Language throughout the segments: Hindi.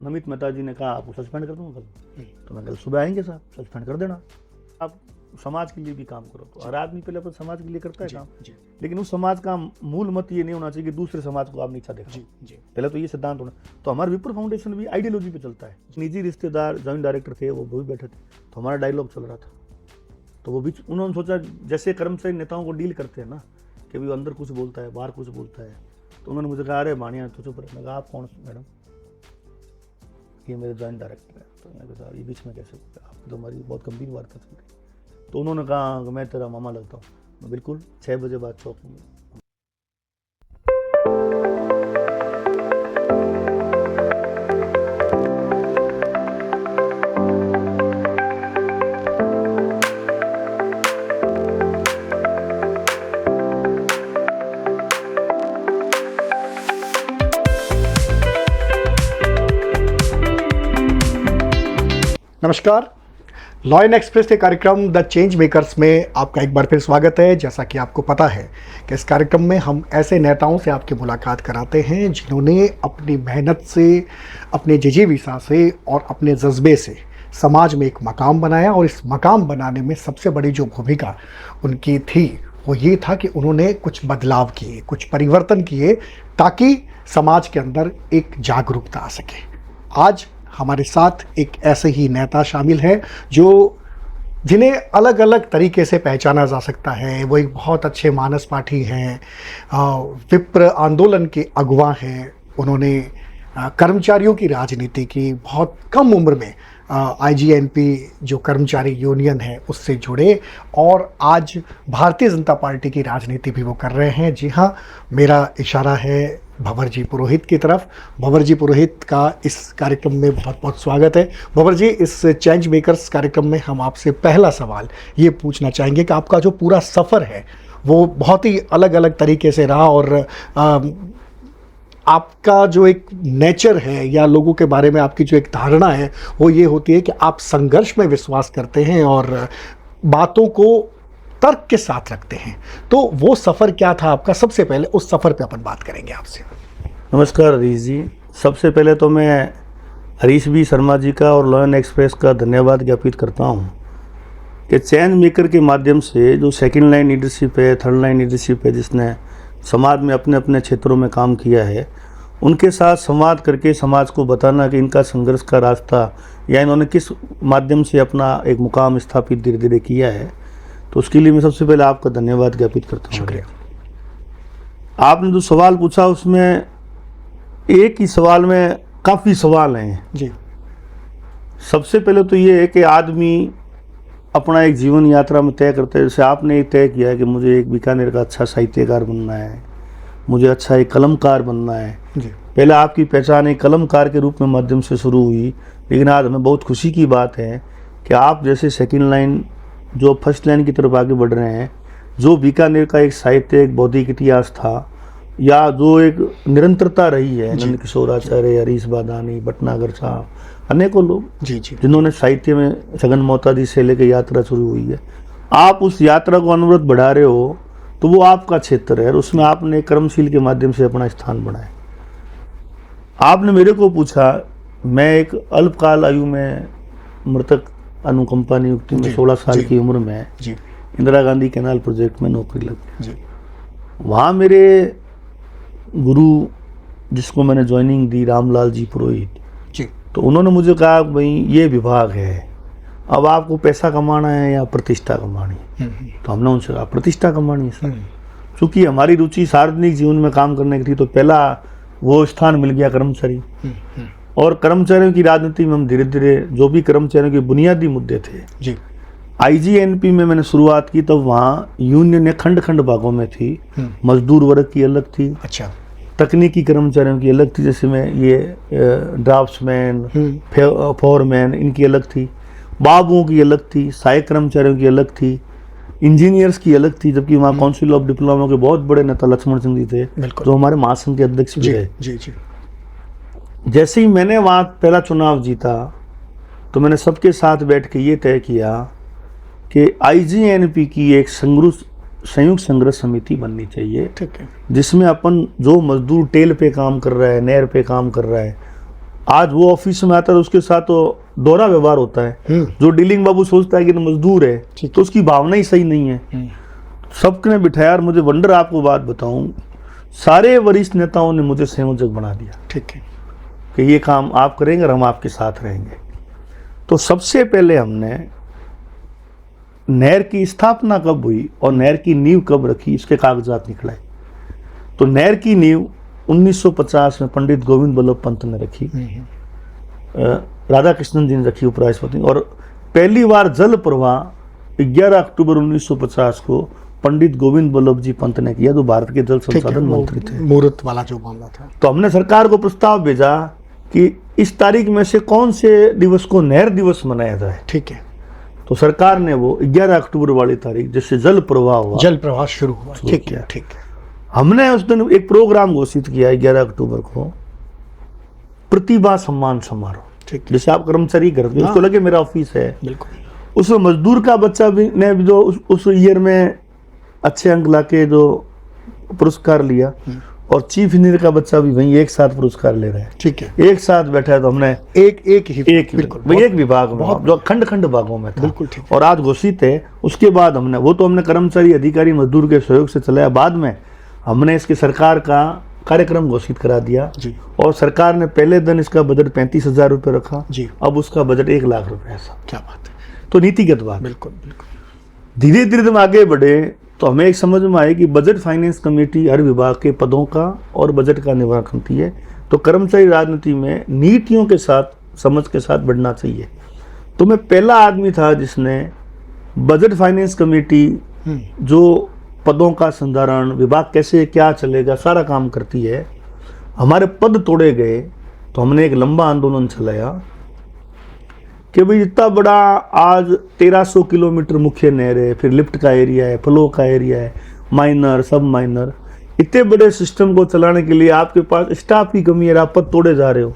नमित मेहता जी ने कहा आपको सस्पेंड कर दूंगा कल। तो मैं कल सुबह आएंगे साहब, सस्पेंड कर देना, आप समाज के लिए भी काम करो। तो हर आदमी पहले अपन समाज के लिए करता है काम, लेकिन उस समाज का मूल मत ये नहीं होना चाहिए कि दूसरे समाज को आप नीचा देखो। पहले तो ये सिद्धांत होना। तो हमारा विप्र फाउंडेशन भी आइडियोलॉजी पे चलता है। निजी रिश्तेदार जॉइंट डायरेक्टर थे, वो भी बैठे थे, तो हमारा डायलॉग चल रहा था। तो वो भी उन्होंने सोचा जैसे कर्मचारी नेताओं को डील करते हैं ना, कि भी अंदर कुछ बोलता है बाहर कुछ बोलता है। तो उन्होंने मुझे कहा अरे मानिया तो चुप रहे। मैं कहा आप कौन मैडम? ये मेरे जॉइंट डायरेक्टर है। तो मैंने कहा ये बीच में कैसे बोलते, आप तो हमारी बहुत गंभीर वार्ता चल रही। तो उन्होंने कहा मैं तेरा मामा लगता हूँ। मैं बिल्कुल 6 बजे बाद चौक में। नमस्कार, लॉ इन एक्सप्रेस के कार्यक्रम द चेंज मेकर्स में आपका एक बार फिर स्वागत है। जैसा कि आपको पता है कि इस कार्यक्रम में हम ऐसे नेताओं से आपकी मुलाकात कराते हैं जिन्होंने अपनी मेहनत से, अपने जिजीविसा से और अपने जज्बे से समाज में एक मकाम बनाया। और इस मकाम बनाने में सबसे बड़ी जो भूमिका उनकी थी वो ये था कि उन्होंने कुछ बदलाव किए, कुछ परिवर्तन किए, ताकि समाज के अंदर एक जागरूकता आ सके। आज हमारे साथ एक ऐसे ही नेता शामिल हैं जिन्हें अलग अलग तरीके से पहचाना जा सकता है। वो एक बहुत अच्छे मानस पाठी हैं, विप्र आंदोलन के अगुवा हैं। उन्होंने कर्मचारियों की राजनीति की, बहुत कम उम्र में IGNP जो कर्मचारी यूनियन है उससे जुड़े, और आज भारतीय जनता पार्टी की राजनीति भी वो कर रहे हैं। जी हाँ, मेरा इशारा है भंवर जी पुरोहित की तरफ। भंवर जी पुरोहित का इस कार्यक्रम में बहुत बहुत स्वागत है। भंवर जी, इस चेंज मेकर्स कार्यक्रम में हम आपसे पहला सवाल ये पूछना चाहेंगे कि आपका जो पूरा सफ़र है वो बहुत ही अलग अलग तरीके से रहा, और आपका जो एक नेचर है या लोगों के बारे में आपकी जो एक धारणा है वो ये होती है कि आप संघर्ष में विश्वास करते हैं और बातों को तर्क के साथ रखते हैं। तो वो सफ़र क्या था आपका? सबसे पहले उस सफ़र पे अपन बात करेंगे आपसे। नमस्कार हरीश जी। सबसे पहले तो मैं हरीश बी शर्मा जी का और लॉ इन एक्सप्रेस का धन्यवाद ज्ञापित करता हूँ कि चेंज मेकर के माध्यम से जो सेकंड लाइन लीडरशिप है, थर्ड लाइन लीडरशिप है, जिसने समाज में अपने अपने क्षेत्रों में काम किया है, उनके साथ संवाद करके समाज को बताना कि इनका संघर्ष का रास्ता या इन्होंने किस माध्यम से अपना एक मुकाम स्थापित धीरे धीरे किया है। तो उसके लिए मैं सबसे पहले आपका धन्यवाद ज्ञापित करता हूँ। शुक्रिया। आपने जो सवाल पूछा उसमें एक ही सवाल में काफ़ी सवाल हैं जी। सबसे पहले तो ये है कि आदमी अपना एक जीवन यात्रा में तय करता है। जैसे आपने एक तय किया है कि मुझे एक बीकानेर का अच्छा साहित्यकार बनना है, मुझे अच्छा एक कलमकार बनना है जी। पहले आपकी पहचान एक कलमकार के रूप में माध्यम से शुरू हुई, लेकिन आज हमें बहुत खुशी की बात है कि आप जैसे सेकंड लाइन जो फर्स्ट लाइन की तरफ आगे बढ़ रहे हैं। जो बीकानेर का एक साहित्य, एक बौद्धिक इतिहास था, या जो एक निरंतरता रही है, नंद किशोर आचार्य, हरीश बादानी, भटनागर साहब, अनेकों लोग जिन्होंने साहित्य में छगन मोहताजी से लेकर यात्रा शुरू हुई है, आप उस यात्रा को अनवरत बढ़ा रहे हो, तो वो आपका क्षेत्र है और उसमें आपने कर्मशील के माध्यम से अपना स्थान बनाया। आपने मेरे को पूछा, मैं एक अल्पकाल आयु में मृतक अनुकंपा नियुक्ति में 16 साल की उम्र में इंदिरा गांधी कैनाल प्रोजेक्ट में नौकरी लग गई। वहाँ मेरे गुरु जिसको मैंने ज्वाइनिंग दी, रामलाल जी पुरोहित जी, तो उन्होंने मुझे कहा भाई ये विभाग है, अब आपको पैसा कमाना है या प्रतिष्ठा कमानी है? तो हमने उनसे कहा प्रतिष्ठा कमानी है सर। चूँकि हमारी रुचि सार्वजनिक जीवन में काम करने की थी, तो पहला वो स्थान मिल गया कर्मचारी। और कर्मचारियों की राजनीति में हम धीरे धीरे जो भी कर्मचारियों के बुनियादी मुद्दे थे जी, IGNP में मैंने शुरुआत की, तब वहाँ यूनियन खंड खंड भागों में थी। मजदूर वर्ग की अलग थी, अच्छा, तकनीकी कर्मचारियों की अलग थी, जैसे में ये ड्राफ्ट्समैन, फोरमैन, इनकी अलग थी, बाबुओं की अलग थी, सहायक कर्मचारियों की अलग थी, इंजीनियर्स की अलग थी। जबकि वहाँ काउंसिल ऑफ डिप्लोमा के बहुत बड़े नेता लक्ष्मण सिंह जी थे, जो हमारे महासंघ के अध्यक्ष भी रहे। जैसे ही मैंने वहाँ पहला चुनाव जीता, तो मैंने सबके साथ बैठ के ये तय किया कि IGNP की एक संयुक्त संघर्ष समिति बननी चाहिए, ठीक है, जिसमें अपन जो मजदूर टेल पे काम कर रहा है, नहर पे काम कर रहा है, आज वो ऑफिस में आता है तो उसके साथ तो दोहरा व्यवहार होता है। जो डीलिंग बाबू सोचता है कि मजदूर है ठीक तो उसकी भावना ही सही नहीं है। सबने बिठाया और मुझे वंडर, आपको बात बताऊं, सारे वरिष्ठ नेताओं ने मुझे संयोजक बना दिया। ठीक है कि ये काम आप करेंगे और हम आपके साथ रहेंगे। तो सबसे पहले हमने नहर की स्थापना कब हुई और नहर की नींव कब रखी, इसके कागजात निकलाए। तो नहर की नींव 1950 में पंडित गोविंद बल्लभ पंत ने रखी, राधा कृष्णन जी ने रखी उपराष्ट्रपति। और पहली बार जल प्रवाह 11 अक्टूबर 1950 को पंडित गोविंद बल्लभ जी पंत ने किया, जो भारत के जल संसाधन मंत्री थे। मुहूर्त वाला जो मामला था। तो हमने सरकार को प्रस्ताव भेजा कि इस तारीख में से कौन से दिवस को नहर दिवस मनाया जाए। ठीक है। तो सरकार ने वो 11 अक्टूबर वाली तारीख, जिससे जल प्रवाह हुआ, जल प्रवाह शुरू हुआ। ठीक है, ठीक है। हमने उस दिन एक प्रोग्राम घोषित किया 11 अक्टूबर को, प्रतिभा सम्मान समारोह। ठीक है। जैसे आप कर्मचारी करते हैं, उसको लगे मेरा ऑफिस है, बिल्कुल। उसमें मजदूर का बच्चा भी ने जो उस ईयर में अच्छे अंक लाके जो पुरस्कार लिया, और चीफ इंजीनियर का बच्चा भी वहीं एक साथ पुरस्कार ले रहा है। ठीक है। एक साथ बैठा है। तो हमने एक बिल्कुल एक विभाग में, जो खंड खंड भागों में था। बिल्कुल ठीक। और आज घोषित है। उसके बाद हमने वो तो हमने कर्मचारी अधिकारी मजदूर के सहयोग से चलाया। बाद में हमने इसके सरकार का कार्यक्रम घोषित करा दिया जी। और सरकार ने पहले दिन इसका बजट 35,000 रुपये रखा जी। अब उसका बजट 1 लाख रुपये है। क्या बात है। तो नीतिगत बात। बिल्कुल बिल्कुल। धीरे धीरे हम आगे बढ़े तो हमें एक समझ में आए कि बजट फाइनेंस कमेटी हर विभाग के पदों का और बजट का निर्वहन करती है। तो कर्मचारी राजनीति में नीतियों के साथ, समझ के साथ बढ़ना चाहिए। तो मैं पहला आदमी था जिसने बजट फाइनेंस कमेटी, जो पदों का संधारण, विभाग कैसे क्या चलेगा, सारा काम करती है, हमारे पद तोड़े गए। तो हमने एक लंबा आंदोलन चलाया कि भाई इतना बड़ा आज 1300 किलोमीटर मुख्य नहर है, फिर लिफ्ट का एरिया है, फ्लो का एरिया है, माइनर, सब माइनर, इतने बड़े सिस्टम को चलाने के लिए आपके पास स्टाफ की कमी है, आप पद तोड़े जा रहे हो।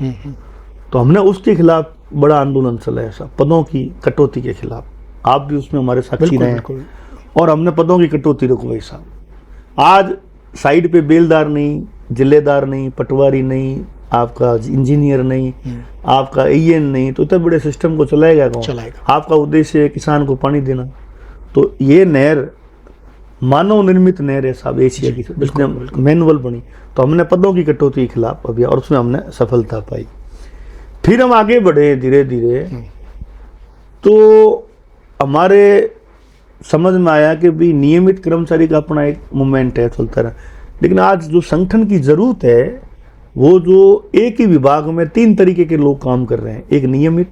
तो हमने उसके खिलाफ बड़ा आंदोलन चलाया, सब पदों की कटौती के खिलाफ। आप भी उसमें हमारे साक्षी रहे हैं। और हमने पदों की कटौती रुकवाई साहब। आज साइड पे बेलदार नहीं, जिलेदार नहीं, पटवारी नहीं, आपका इंजीनियर नहीं, आपका एएन नहीं, तो इतने बड़े सिस्टम को चलाएगा कौन? आपका उद्देश्य है किसान को पानी देना। तो ये नहर मानव निर्मित नहर है साहब, एशिया की, जिसने मैनुअल बनी। तो हमने पदों की कटौती के खिलाफ अभियान, और उसमें हमने सफलता पाई। फिर हम आगे बढ़े धीरे धीरे, तो हमारे समझ में आया कि भी नियमित कर्मचारी का अपना एक मूवमेंट है, चलता रहा। लेकिन आज जो संगठन की जरूरत है, वो जो एक ही विभाग में 3 तरीके के लोग काम कर रहे हैं, एक नियमित,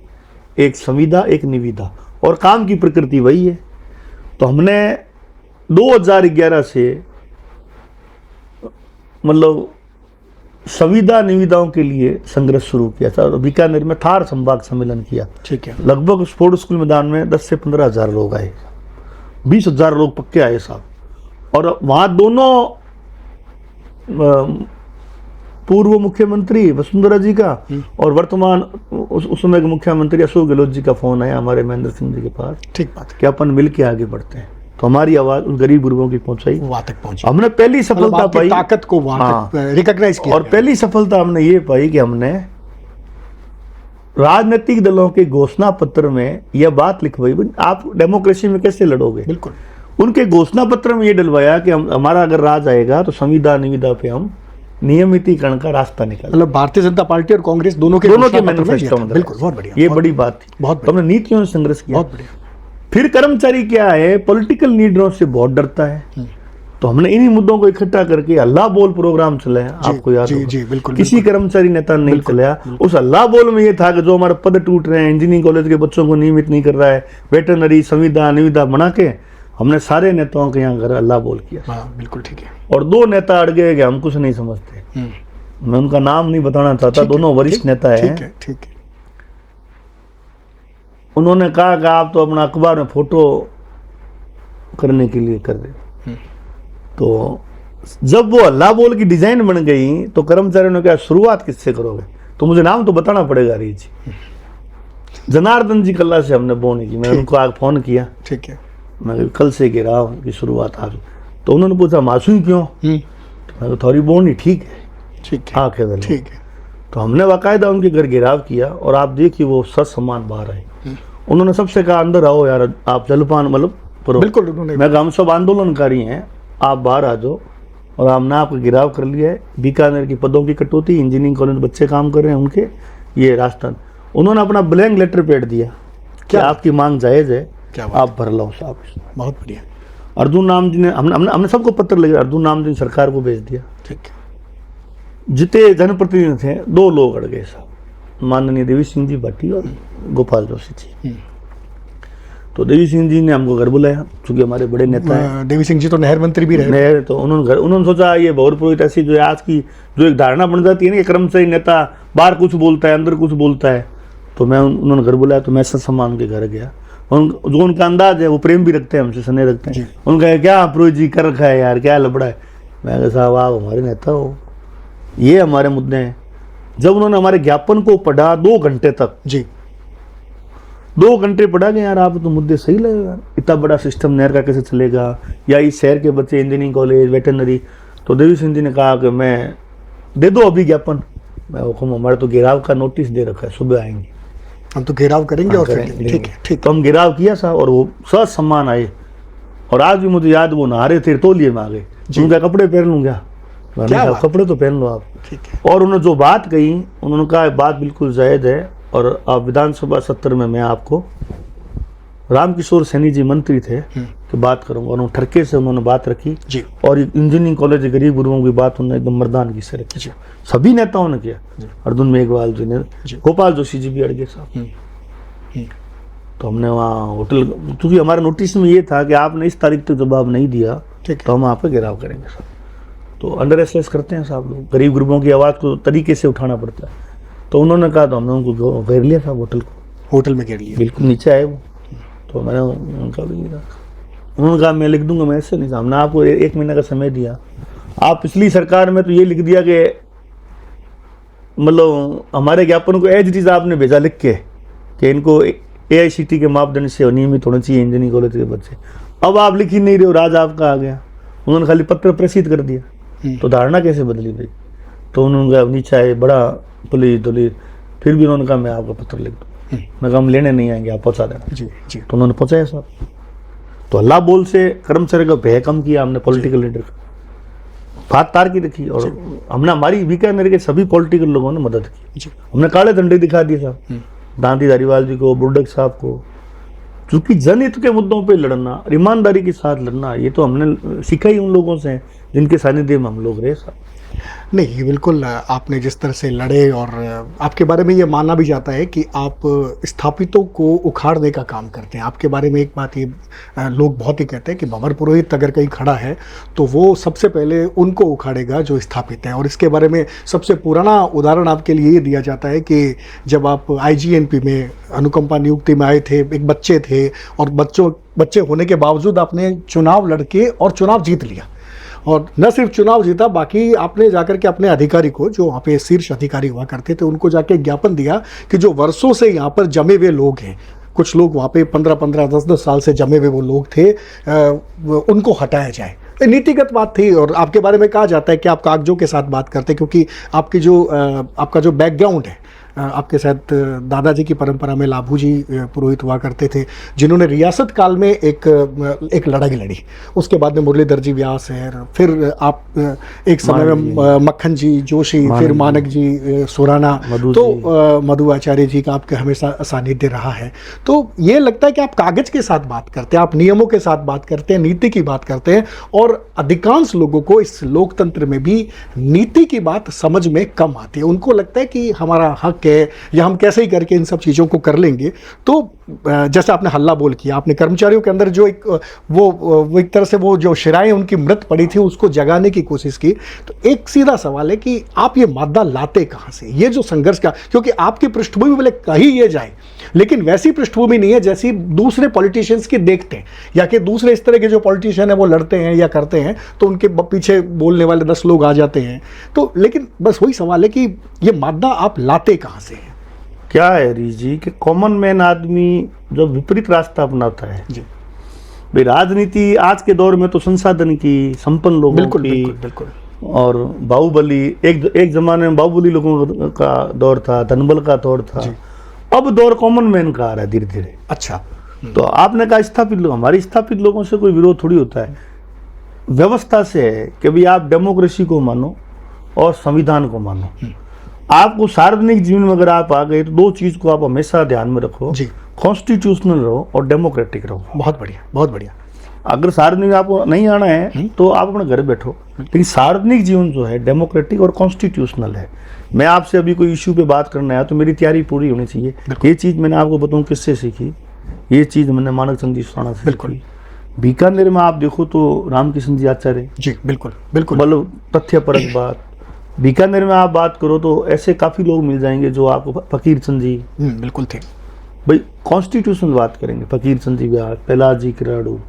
एक संविदा, एक निविदा, और काम की प्रकृति वही है। तो हमने 2011 से मतलब संविदा निविदाओं के लिए संघर्ष शुरू किया था और बीकानेर में थार संभाग सम्मेलन किया। ठीक है। लगभग स्पोर्ट्स स्कूल मैदान में 10 से 15,000 लोग आए, 20,000 लोग पक्के आए साहब। और वहाँ दोनों पूर्व मुख्यमंत्री वसुंधरा जी का और वर्तमान उस समय के मुख्यमंत्री अशोक गहलोत जी का फोन आया हमारे महेंद्र सिंह जी के पास। ठीक बात है। कि अपन मिल के आगे बढ़ते हैं। तो हमारी आवाज उन गरीब गुरुओं की पहुंचाई, वहां तक पहुंची। हमने पहली सफलता पाई, ताकत को वहां तक रिकॉग्नाइज किया। और पहली सफलता हमने ये पाई कि हमने राजनीतिक दलों के घोषणा पत्र में यह बात लिखवाई, आप डेमोक्रेसी में कैसे लड़ोगे। बिल्कुल। उनके घोषणा पत्र में ये डलवाया कि हमारा अगर राज आएगा तो संविदा निविदा पे हम नियमितीकरण का रास्ता निकाल। मतलब भारतीय जनता पार्टी और कांग्रेस दोनों के मैनिफेस्टो में। बिल्कुल, बहुत बढ़िया। ये बड़ी बात थी। बहुत हमने नीतियों से संघर्ष किया। बहुत बढ़िया। फिर कर्मचारी क्या है, पॉलिटिकल लीडरों से बहुत डरता है। तो हमने इन्हीं मुद्दों को इकट्ठा करके अल्लाह बोल प्रोग्राम चलाया, आपको याद होगा। जी, बिल्कुल। किसी कर्मचारी नेता ने नहीं चलाया। उस अल्लाह बोल में ये था कि जो हमारे पद टूट रहे हैं, इंजीनियरिंग कॉलेज के बच्चों को नियमित नहीं कर रहा है, वेटरनरी, संविदा, निविदा बना के हमने सारे नेताओं के यहाँ घर अल्लाह बोल किया। बिल्कुल ठीक है। और 2 नेता अड़ गए कि हम कुछ नहीं समझते। मैं उनका नाम नहीं बताना चाहता, दोनों वरिष्ठ नेता हैं। ठीक है। उन्होंने कहा कि आप तो अपना अखबार में फोटो करने के लिए कर रहे हो। तो जब वो अल्लाह बोल की डिजाइन बन गई तो कर्मचारियों ने कहा शुरुआत किससे करोगे, तो मुझे नाम तो बताना पड़ेगा। री जी, जनार्दन जी कल्ला से हमने बोनी की। मैंने उनको आग फोन किया। ठीक है। मैं कल से गिर रहा हूँ कि शुरुआत आज। तो उन्होंने पूछा मासूम क्यों? तो मैं थोड़ी बोनी ठीक है। ठीक है। ठीक है। तो हमने बाकायदा उनके घर घेराव किया और आप देखिए वो ससम्मान बाहर आए। उन्होंने सबसे कहा अंदर आओ यार, आप जलपान मतलब करो। बिल्कुल उन्होंने, मैं कहा हम सब आंदोलनकारी हैं, आप बाहर आ जाओ। और हमने आपको गिराव कर लिया है। बीकानेर की पदों की कटौती, इंजीनियरिंग कॉलेज में बच्चे काम कर रहे हैं उनके, ये राजस्थान। उन्होंने अपना ब्लैंक लेटर पेड दिया कि क्या आपकी मांग जायज़ है, क्या आप भर लो साहब। बहुत बढ़िया। अर्जुन नाम जी ने हमने सबको पत्र लिखा, अर्जुन नाम जी ने सरकार को भेज दिया। ठीक है। जितने जनप्रतिनिधि थे 2 लोग अड़ गए साहब, माननीय देवी सिंह जी भट्टी और गोपाल जोशी जी। तो देवी सिंह जी ने हमको घर बुलाया, चूंकि हमारे बड़े नेता हैं। देवी सिंह जी तो नहर मंत्री भी रहे। नहर, तो उन्होंने सोचा ये भौर पुरोहित ऐसी जो आज की जो एक धारणा बन जाती है ना कि कर्मचारी नेता बाहर कुछ बोलता है अंदर कुछ बोलता है। तो उन्होंने घर बुलाया, तो मैं सम्मान के घर गया। जो उनका अंदाज है वो प्रेम भी रखते हैं हमसे, स्नेह रखते हैं। उनका क्या पुरोहित जी कर रखा है यार, क्या लबड़ा है। मैं कहा साहब आप हमारे नेता हो, ये हमारे मुद्दे हैं। जब उन्होंने हमारे ज्ञापन को पढ़ा 2 घंटे तक जी, 2 घंटे पढ़ा गया यार, आप तो मुद्दे सही लगे यार, इतना बड़ा सिस्टम नहर का कैसे चलेगा, या इस शहर के बच्चे इंजीनियरिंग कॉलेज वेटरनरी। तो देवी सिंह जी ने कहा कि मैं दे दो अभी ज्ञापन। मैं हुक्म, हमारे तो घेराव का नोटिस दे रखा है, सुबह आएंगे हम तो घेराव करेंगे। और ठीक है, ठीक। तो हम घेराव किया साहब और वो सच सम्मान आए। और आज भी मुझे याद, वो नहा रहे थे तौलिए में आ गए, उनका कपड़े पहन लूँगा। कपड़े तो पहन लो आप। ठीक है। और उन्होंने जो बात कही, उन्होंने कहा बात बिल्कुल जायज़ है। और आप विधानसभा सत्र में मैं आपको, रामकिशोर सैनी जी मंत्री थे, कि बात करूंगा। उन्होंने ठरके से उन्होंने बात रखी जी। और इंजीनियरिंग कॉलेज गरीब गुरुओं की बात उन्होंने एकदम मर्दान की से रखी। सभी नेताओं ने किया, अर्जुन मेघवाल जी ने, गोपाल जोशी जी भी अड़ गए साहब। तो हमने वहाँ होटल, क्योंकि हमारे नोटिस में ये था कि आपने इस तारीख तक जवाब नहीं दिया तो हम आप पे घेराव करेंगे साहब। तो अंडर एसेस करते हैं साहब लोग, गरीब गुरुओं की आवाज़ को तरीके से उठाना पड़ता है। तो उन्होंने कहा, तो हमने उनको घेर लिया साहब, होटल में घेर लिया, बिल्कुल नीचे आए वो। तो मैंने उनका भी उन्होंने कहा मैं लिख दूंगा, मैं ऐसे नहीं साहब, हमने आपको 1 महीने का समय दिया। आप पिछली सरकार में तो ये लिख दिया कि मतलब हमारे ज्ञापन को एज इट इज आपने भेजा लिख के कि इनको AICTE के मापदंड से नियमित होना चाहिए इंजीनियरिंग कॉलेज के बच्चे। अब आप लिख ही नहीं रहे हो, राज आपका आ गया। उन्होंने खाली पत्र प्रेषित कर दिया, तो धारणा कैसे बदली भाई। तो उन्होंने नीचे आए, बड़ा पुलिस दुलिस, फिर भी उन्होंने कहा मैं आपका पत्र लिख दूँ। मैं कहा हम लेने नहीं आएंगे, आप पहुँचा देना जी। तो उन्होंने पहुँचाया साहब। तो अल्लाह बोल से कर्मचारी का भय कम किया हमने, पॉलिटिकल लीडर का बात तार की रखी। और हमने, हमारी बीकानेर के सभी पॉलिटिकल लोगों ने मदद की। हमने काले झंडे दिखा दिए साहब, दांती धारीवाल जी को, बुर्डक साहब को। क्योंकि जनहित के मुद्दों पे लड़ना, ईमानदारी के साथ लड़ना, ये तो हमने सीखा ही उन लोगों से जिनके सानिध्य में हम लोग रहे साहब। नहीं, ये बिल्कुल आपने जिस तरह से लड़े, और आपके बारे में ये माना भी जाता है कि आप स्थापितों को उखाड़ने का काम करते हैं। आपके बारे में एक बात ये लोग बहुत ही कहते हैं कि भंवर पुरोहित अगर कहीं खड़ा है तो वो सबसे पहले उनको उखाड़ेगा जो स्थापित है। और इसके बारे में सबसे पुराना उदाहरण आपके लिए ये दिया जाता है कि जब आप IGNP में अनुकंपा नियुक्ति में आए थे, एक बच्चे थे, और बच्चे होने के बावजूद आपने चुनाव लड़के और चुनाव जीत लिया। और न सिर्फ चुनाव जीता, बाकी आपने जाकर के अपने अधिकारी को, जो वहाँ पे शीर्ष अधिकारी हुआ करते थे, उनको जाके ज्ञापन दिया कि जो वर्षों से यहाँ पर जमे हुए लोग हैं, कुछ लोग वहाँ पे 15-15, 10-10 साल से जमे हुए वो लोग थे, उनको हटाया जाए। नीतिगत बात थी। और आपके बारे में कहा जाता है कि आप कागजों के साथ बात करते, क्योंकि आपकी जो आपका जो बैकग्राउंड है, आपके साथ दादाजी की परंपरा में लाभू जी पुरोहित हुआ करते थे, जिन्होंने रियासत काल में एक लड़ाई लड़ी। उसके बाद में मुरलीधर जी व्यास है, फिर आप एक समय में मक्खन जी जोशी, फिर मानक जी सुराना, तो मधु आचार्य जी का आपका हमेशा सानिध्य रहा है। तो ये लगता है कि आप कागज के साथ बात करते हैं, आप नियमों के साथ बात करते हैं, नीति की बात करते हैं। और अधिकांश लोगों को इस लोकतंत्र में भी नीति की बात समझ में कम आती है। उनको लगता है कि हमारा हक है, या हम कैसे ही करके इन सब चीज़ों को कर लेंगे। तो जैसे आपने हल्ला बोल किया, आपने कर्मचारियों के अंदर जो एक वो एक तरह से वो जो शिराएं उनकी मृत पड़ी थी उसको जगाने की कोशिश की। तो एक सीधा सवाल है कि आप ये मादा लाते कहाँ से, ये जो संघर्ष का, क्योंकि आपकी पृष्ठभूमि भले कहीं ये जाए, लेकिन वैसी पृष्ठभूमि नहीं है जैसी दूसरे पॉलिटिशियंस की देखते हैं, या कि दूसरे इस तरह के जो पॉलिटिशियन है वो लड़ते हैं या करते हैं तो उनके पीछे बोलने वाले 10 लोग आ जाते हैं। तो लेकिन बस वही सवाल है कि ये मादा आप लाते कहाँ से हैं? क्या है रीज जी कि कॉमन मैन आदमी जब विपरीत रास्ता अपनाता है जी, भाई राजनीति आज के दौर में तो संसाधन की, संपन्न लोगों की, बिल्कुल और बाहुबली, एक जमाने में बाहुबली लोगों का दौर था, धनबल का दौर था। अब दौर कॉमन मैन का आ रहा है धीरे धीरे। अच्छा। तो आपने कहा स्थापित लोग, हमारी स्थापित लोगों से कोई विरोध थोड़ी होता है, व्यवस्था से है कि भाई आप डेमोक्रेसी को मानो और संविधान को मानो। आपको सार्वजनिक जीवन में अगर आप आ गए तो दो चीज को आप हमेशा ध्यान में रखो जी। कॉन्स्टिट्यूशनल रहो और डेमोक्रेटिक रहो। बहुत बढ़िया, बहुत बढ़िया। अगर सार्वजनिक आपको नहीं आना है तो आप अपने घर बैठो, लेकिन सार्वजनिक जीवन जो है डेमोक्रेटिक और कॉन्स्टिट्यूशनल है। मैं आपसे अभी कोई इश्यू पे बात करना है तो मेरी तैयारी पूरी होनी चाहिए। ये चीज मैंने आपको बताऊं किससे सीखी, ये चीज मैंने मानक चंद जी सुराणा से बिल्कुल। सीखी। बीकानेर में आप देखो तो रामकिशन जी आचार्य, जी बिल्कुल बिल्कुल, मतलब तथ्यपरक बात। बीकानेर में आप बात करो तो ऐसे काफी लोग मिल जाएंगे जो आपको, फकीर चंद जी बिल्कुल थे भाई, कॉन्स्टिट्यूशन बात करेंगे, फकीर चंद जी व्यास, प्रहलाद जी किराड़ू।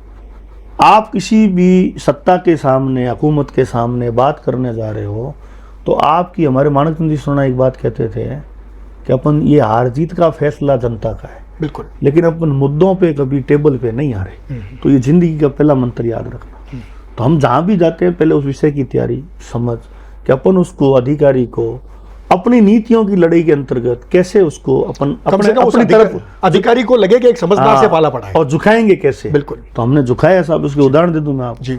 आप किसी भी सत्ता के सामने, हुकूमत के सामने बात करने जा रहे हो तो आपकी, हमारे मानक चंद जी सुराणा एक बात कहते थे कि अपन ये हार जीत का फैसला जनता का है, बिल्कुल, लेकिन अपन मुद्दों पे कभी टेबल पे नहीं आ रहे। तो ये जिंदगी का पहला मंत्र याद रखना। तो हम जहां भी जाते हैं पहले उस विषय की तैयारी समझ कि अपन उसको, अधिकारी को अपनी नीतियों की लड़ाई के अंतर्गत कैसे उसको अपन कम से कम उस अपनी तरफ अधिकारी को लगे कि एक समझदार से पाला पड़ा है, और झुकाएंगे कैसे। बिल्कुल। तो हमने झुकाया साहब, उसके उदाहरण दे दूं मैं आपको। जी।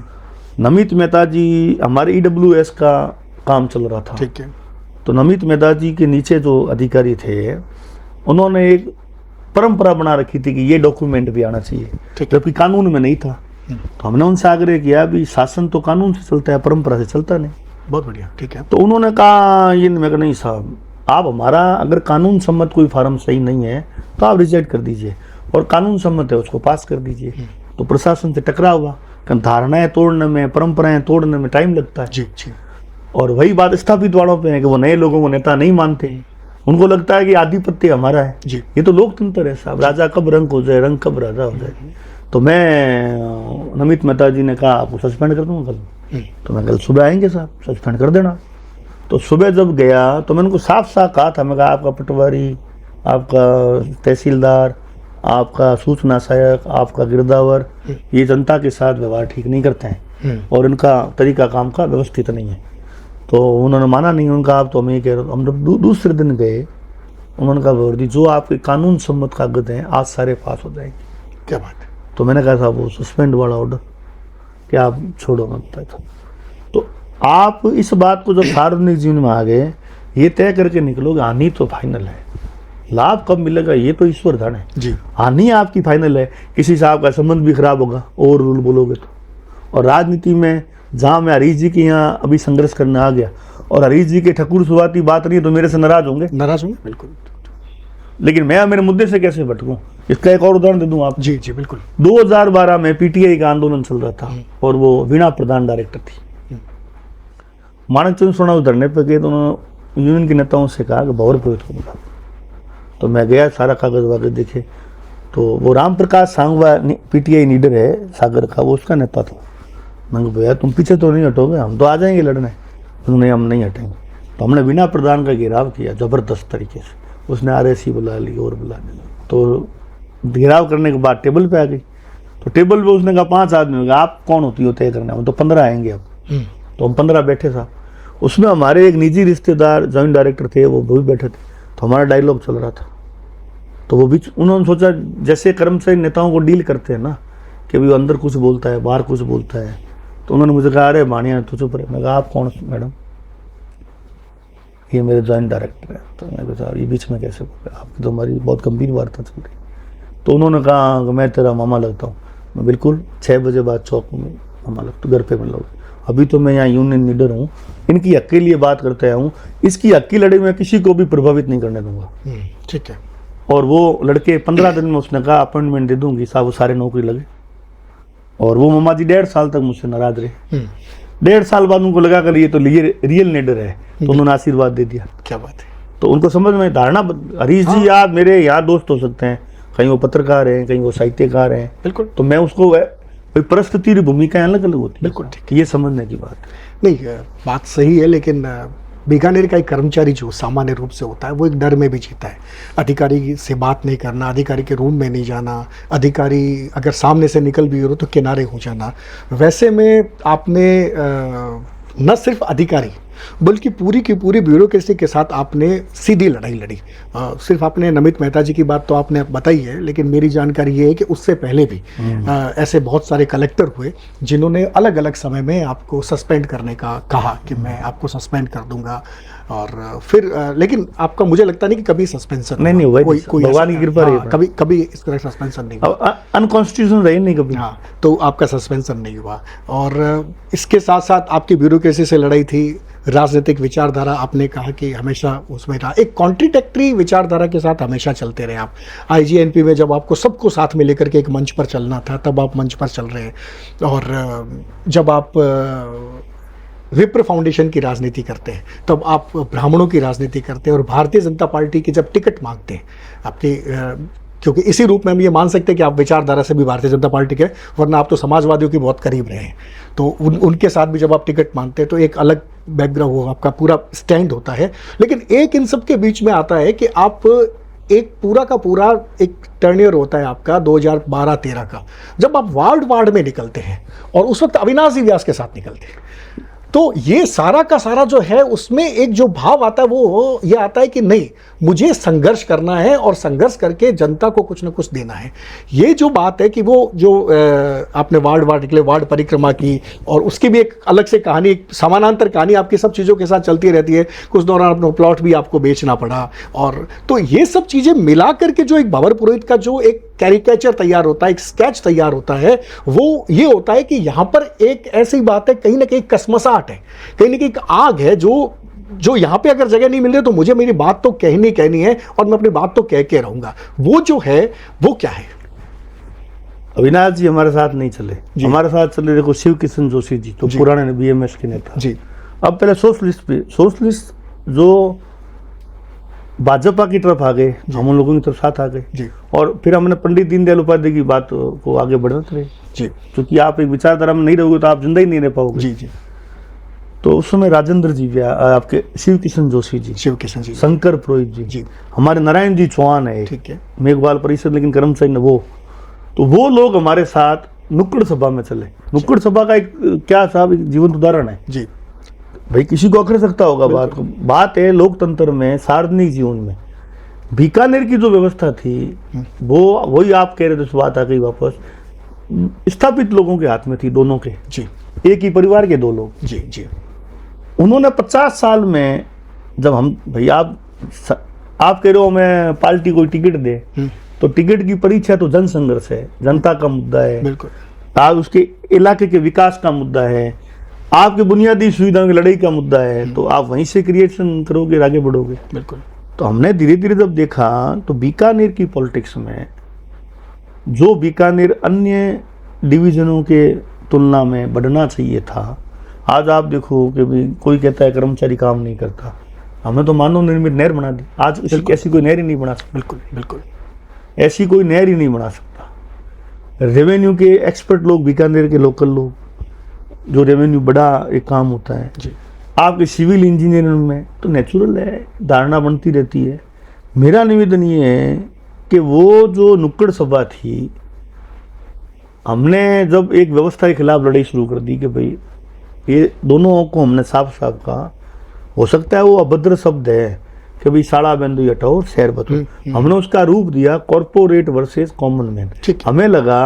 नमित मेहता जी, हमारे EWS का काम चल रहा था, ठीक है। तो नमित मेहता जी के नीचे जो अधिकारी थे उन्होंने एक परंपरा बना रखी थी कि ये डॉक्यूमेंट भी आना चाहिए, जबकि कानून में नहीं था। तो हमने उनसे आग्रह किया भी शासन तो कानून से चलता है, परंपरा से चलता नहीं। बहुत बढ़िया, ठीक है। तो उन्होंने कहा, ये मैं कहा नहीं साहब, आप हमारा अगर कानून सम्मत कोई फार्म सही नहीं है तो आप रिजेक्ट कर दीजिए, और कानून सम्मत है उसको पास कर दीजिए। तो प्रशासन से टकराव हुआ, धारणाएं तोड़ने में, परंपराएं तोड़ने में टाइम लगता है। जी जी। और वही बात स्थापित वालों पे है कि वो नए लोगों को नेता नहीं मानते, उनको लगता है कि आधिपत्य हमारा है। जी। ये तो लोकतंत्र है साहब, राजा कब रंग हो जाए, रंग कब राजा हो जाए। तो मैं, नमित मेहता जी ने कहा आपको सस्पेंड कर दूंगा कल। तो मैं कल सुबह आएंगे साहब, सस्पेंड कर देना। तो सुबह जब गया तो मैंने उनको साफ साफ कहा था, मैं कहा आपका पटवारी, आपका तहसीलदार, आपका सूचना सहायक, आपका गिरदावर, ये जनता के साथ व्यवहार ठीक नहीं करते हैं और इनका तरीका काम का व्यवस्थित नहीं है। तो उन्होंने माना नहीं, उनका आप तो हमें ये कह रहे हो। हम जब दूसरे दिन गए, उन्होंने कहा वर्दी जो आपके कानून सम्मत कागज हैं आज सारे पास हो जाएंगे। क्या बात है। तो मैंने कहा था वो सस्पेंड वाला ऑर्डर कि आप छोड़ो मत था। तो आप इस बात को जब सार्वजनिक जीवन में आ गए, ये तय करके निकलोगे हानि तो फाइनल है, लाभ कब मिलेगा ये तो ईश्वर धन है। जी। हानि आपकी फाइनल है, किसी से आपका संबंध भी खराब होगा और रूल बोलोगे तो। और राजनीति में जहाँ मैं हरीश जी के यहाँ अभी संघर्ष करने आ गया, और हरीश जी के ठकुर शुरुआती बात नहीं है तो मेरे से नाराज होंगे, नाराज होंगे बिल्कुल। लेकिन मैं मेरे मुद्दे से कैसे भटकूं, इसका एक और उदाहरण दे दूं आप। जी जी बिल्कुल। 2012 में PTI का आंदोलन चल रहा था और वो वीणा प्रधान डायरेक्टर थी। मानक चंद सुराणा उस धरने पर गए तो उन्होंने यूनियन के नेताओं से कहा कि भवर पुरोहित को बुला। तो मैं गया, सारा कागज वागज देखे, तो वो राम प्रकाश सांगवा PTI लीडर है सागर का, वो उसका नेता था। मैंने कहा भैया तुम पीछे तो नहीं हटोगे, हम तो आ जाएंगे लड़ने। उन्होंने हम नहीं हटेंगे। तो हमने वीणा प्रधान का घेराव किया जबरदस्त तरीके से, उसने RSC बुला ली और बुला ली। तो घेराव करने के बाद टेबल पे आ गई, तो टेबल पे उसने कहा 5 आदमी होगा, आप कौन होती हो तय करने, हम तो 15 आएंगे अब। तो हम 15 बैठे साहब, उसमें हमारे एक निजी रिश्तेदार जॉइंट डायरेक्टर थे, वो भी बैठे थे। तो हमारा डायलॉग चल रहा था, तो वो बीच उन्होंने सोचा जैसे कर्मचारी नेताओं को डील करते हैं ना, कि भाई अंदर कुछ बोलता है बाहर कुछ बोलता है। तो उन्होंने मुझे कहा अरे बाणिया तू चुप रहे। मैं कहा आप कौन मैडम, ये मेरे जॉइंट डायरेक्टर है। तो मैं कहा ये बीच में कैसे बोल रहे, आपकी तो हमारी बहुत गंभीर वार्ता चल रही। तो उन्होंने कहा मैं तेरा मामा लगता हूँ। मैं बिल्कुल 6 बजे बाद चौक में मामा लगता, घर पे मिलोगे। अभी तो मैं यहाँ यूनियन लीडर हूँ, इनकी हक के लिए बात करते आया हूँ, इसकी हक की लड़ाई में किसी को भी प्रभावित नहीं करने दूंगा। ठीक है। और वो लड़के 15 दिन में उसने कहा अपॉइंटमेंट दे दूंगी साहब, वो सारे नौकरी लगे। और वो मामा जी 1.5 साल तक मुझसे नाराज रहे। 1.5 साल बाद उनको लगा कर ये तो रियल लीडर है, तो उन्होंने आशीर्वाद दे दिया। क्या बात है। तो उनको समझ में धारणा, हरीश जी आप मेरे यार दोस्त हो सकते हैं, कहीं वो पत्रकार हैं, कहीं वो साहित्यकार हैं, बिल्कुल। तो मैं उसको परिस्थिति भूमिकाएं अलग अलग होती है, बिल्कुल ठीक, ये समझने की बात नहीं, बात सही है। लेकिन बीकानेर का एक कर्मचारी जो सामान्य रूप से होता है वो एक डर में भी जीता है। अधिकारी से बात नहीं करना, अधिकारी के रूम में नहीं जाना, अधिकारी अगर सामने से निकल भी हो तो किनारे हो जाना। वैसे में आपने न सिर्फ अधिकारी बल्कि पूरी की पूरी ब्यूरोक्रेसी के साथ आपने सीधी लड़ाई लड़ी। सिर्फ आपने नमित मेहता जी की बात तो आपने बताई है, लेकिन मेरी जानकारी ये है कि उससे पहले भी ऐसे बहुत सारे कलेक्टर हुए जिन्होंने अलग अलग समय में आपको सस्पेंड करने का कहा कि मैं आपको सस्पेंड कर दूंगा, और फिर लेकिन आपका मुझे लगता नहीं कि कभी सस्पेंशन नहीं हुआ, कोई भगवान की कृपा रही। कभी कभी इस तरह सस्पेंशन नहीं हुआ, अनकॉन्स्टिट्यूशनल रही नहीं कभी। हाँ, तो आपका सस्पेंशन नहीं हुआ। और इसके साथ साथ आपकी ब्यूरोक्रेसी से लड़ाई थी, राजनीतिक विचारधारा आपने कहा कि हमेशा उसमें रहा, एक कॉन्ट्रीडिक्टरी विचारधारा के साथ हमेशा चलते रहे आप। आईजीएनपी में जब आपको सबको साथ में लेकर के एक मंच पर चलना था तब आप मंच पर चल रहे हैं, और जब आप विप्र फाउंडेशन की राजनीति करते हैं तब आप ब्राह्मणों की राजनीति करते हैं, और भारतीय जनता पार्टी की जब टिकट मांगते हैं आपकी, क्योंकि इसी रूप में हम ये मान सकते हैं कि आप विचारधारा से भी भारतीय जनता पार्टी के, वरना आप तो समाजवादियों के बहुत करीब रहे हैं, तो उनके साथ भी जब आप टिकट मांगते हैं तो एक अलग बैकग्राउंड हो, आपका पूरा स्टैंड होता है। लेकिन एक इन सब के बीच में आता है कि आप एक पूरा का पूरा एक टर्नियर होता है आपका 2012-13 का, जब आप वार्ड में निकलते हैं, और उस वक्त अविनाश जी व्यास के साथ निकलते हैं, तो ये सारा का सारा जो है उसमें एक जो भाव आता है वो ये आता है कि नहीं, मुझे संघर्ष करना है और संघर्ष करके जनता को कुछ ना कुछ देना है। ये जो बात है कि वो जो आपने वार्ड निकले, वार्ड परिक्रमा की, और उसकी भी एक अलग से कहानी, एक समानांतर कहानी आपकी सब चीज़ों के साथ चलती रहती है। कुछ दौरान अपना प्लॉट भी आपको बेचना पड़ा, और तो ये सब चीज़ें मिला करके जो एक भंवर पुरोहित का जो एक कैरिकेचर तैयार होता है, एक स्केच तैयार होता है, वो ये होता है कि यहाँ पर एक ऐसी बात है, कहीं ना कहीं कसमसाहट है, कहीं ना कहीं एक आग है जो यहाँ पे अगर जगह नहीं मिल रही तो मुझे मेरी बात तो कहनी है, और मैं अपनी बात तो कह के रहूंगा। वो जो है वो क्या है? अविनाश जी हमारे साथ नहीं चले, हमारे साथ चले देखो शिव किशन जोशी जी, तो पुराने बीएमएस के नेता जी। अब पहले सोशलिस्ट जो भाजपा की तरफ आ गए, हम उन लोगों की तरफ साथ आ गए जी, और फिर हमने पंडित दीनदयाल उपाध्याय की बात को आगे बढ़ाते रहे जी, क्योंकि आप एक विचारधारा में नहीं रहोगे तो आप जिंदा ही नहीं रह पाओगे जी जी। तो उस समय राजेंद्र जी भी आपके, शिव किशन जोशी जी, शंकर पुरोहित जी, हमारे नारायण जी चौहान है, ठीक है, मेघवाल परिषद लेकिन कर्मचारी ने वो, तो वो लोग हमारे साथ नुक्कड़ सभा में चले। नुक्कड़ सभा का एक क्या साहब जीवंत उदाहरण है जी, भाई किसी को अखड़ सकता होगा बात है लोकतंत्र में, सार्वजनिक जीवन में बीकानेर की जो व्यवस्था थी वो वही आप कह रहे थे, बात आ गई वापस, स्थापित लोगों के हाथ में थी, दोनों के जी, एक ही परिवार के दो लोग जी जी। उन्होंने 50 साल में, जब हम भाई आप कह रहे हो मैं पार्टी को टिकट दे, तो टिकट की परीक्षा तो जन संघर्ष है, जनता का मुद्दा है, बिल्कुल, आज उसके इलाके के विकास का मुद्दा है, आपके बुनियादी सुविधाओं की लड़ाई का मुद्दा है, तो आप वहीं से क्रिएशन करोगे, आगे बढ़ोगे, बिल्कुल। तो हमने धीरे धीरे जब देखा तो बीकानेर की पॉलिटिक्स में, जो बीकानेर अन्य डिवीजनों के तुलना में बढ़ना चाहिए था, आज आप देखो कि भाई कोई कहता है कर्मचारी काम नहीं करता, हमने तो मानव निर्मित नहर बना दी, आज ऐसी कोई नहर ही नहीं बना सकता, बिल्कुल बिल्कुल, ऐसी कोई नहर ही नहीं बना सकता। रेवेन्यू के एक्सपर्ट लोग, बीकानेर के लोकल लोग, जो रेवेन्यू बड़ा एक काम होता है जी, आपके सिविल इंजीनियरिंग में तो नेचुरल है, धारणा बनती रहती है। मेरा निवेदन ये है कि वो जो नुक्कड़ सभा थी, हमने जब एक व्यवस्था के खिलाफ लड़ाई शुरू कर दी कि भाई ये दोनों को हमने साफ कहा, हो सकता है वो अभद्र शब्द है कि भाई साड़ा बिंदु हटाओ शहर बतो, हमने उसका रूप दिया कॉर्पोरेट वर्सेस कॉमन मैन। हमें लगा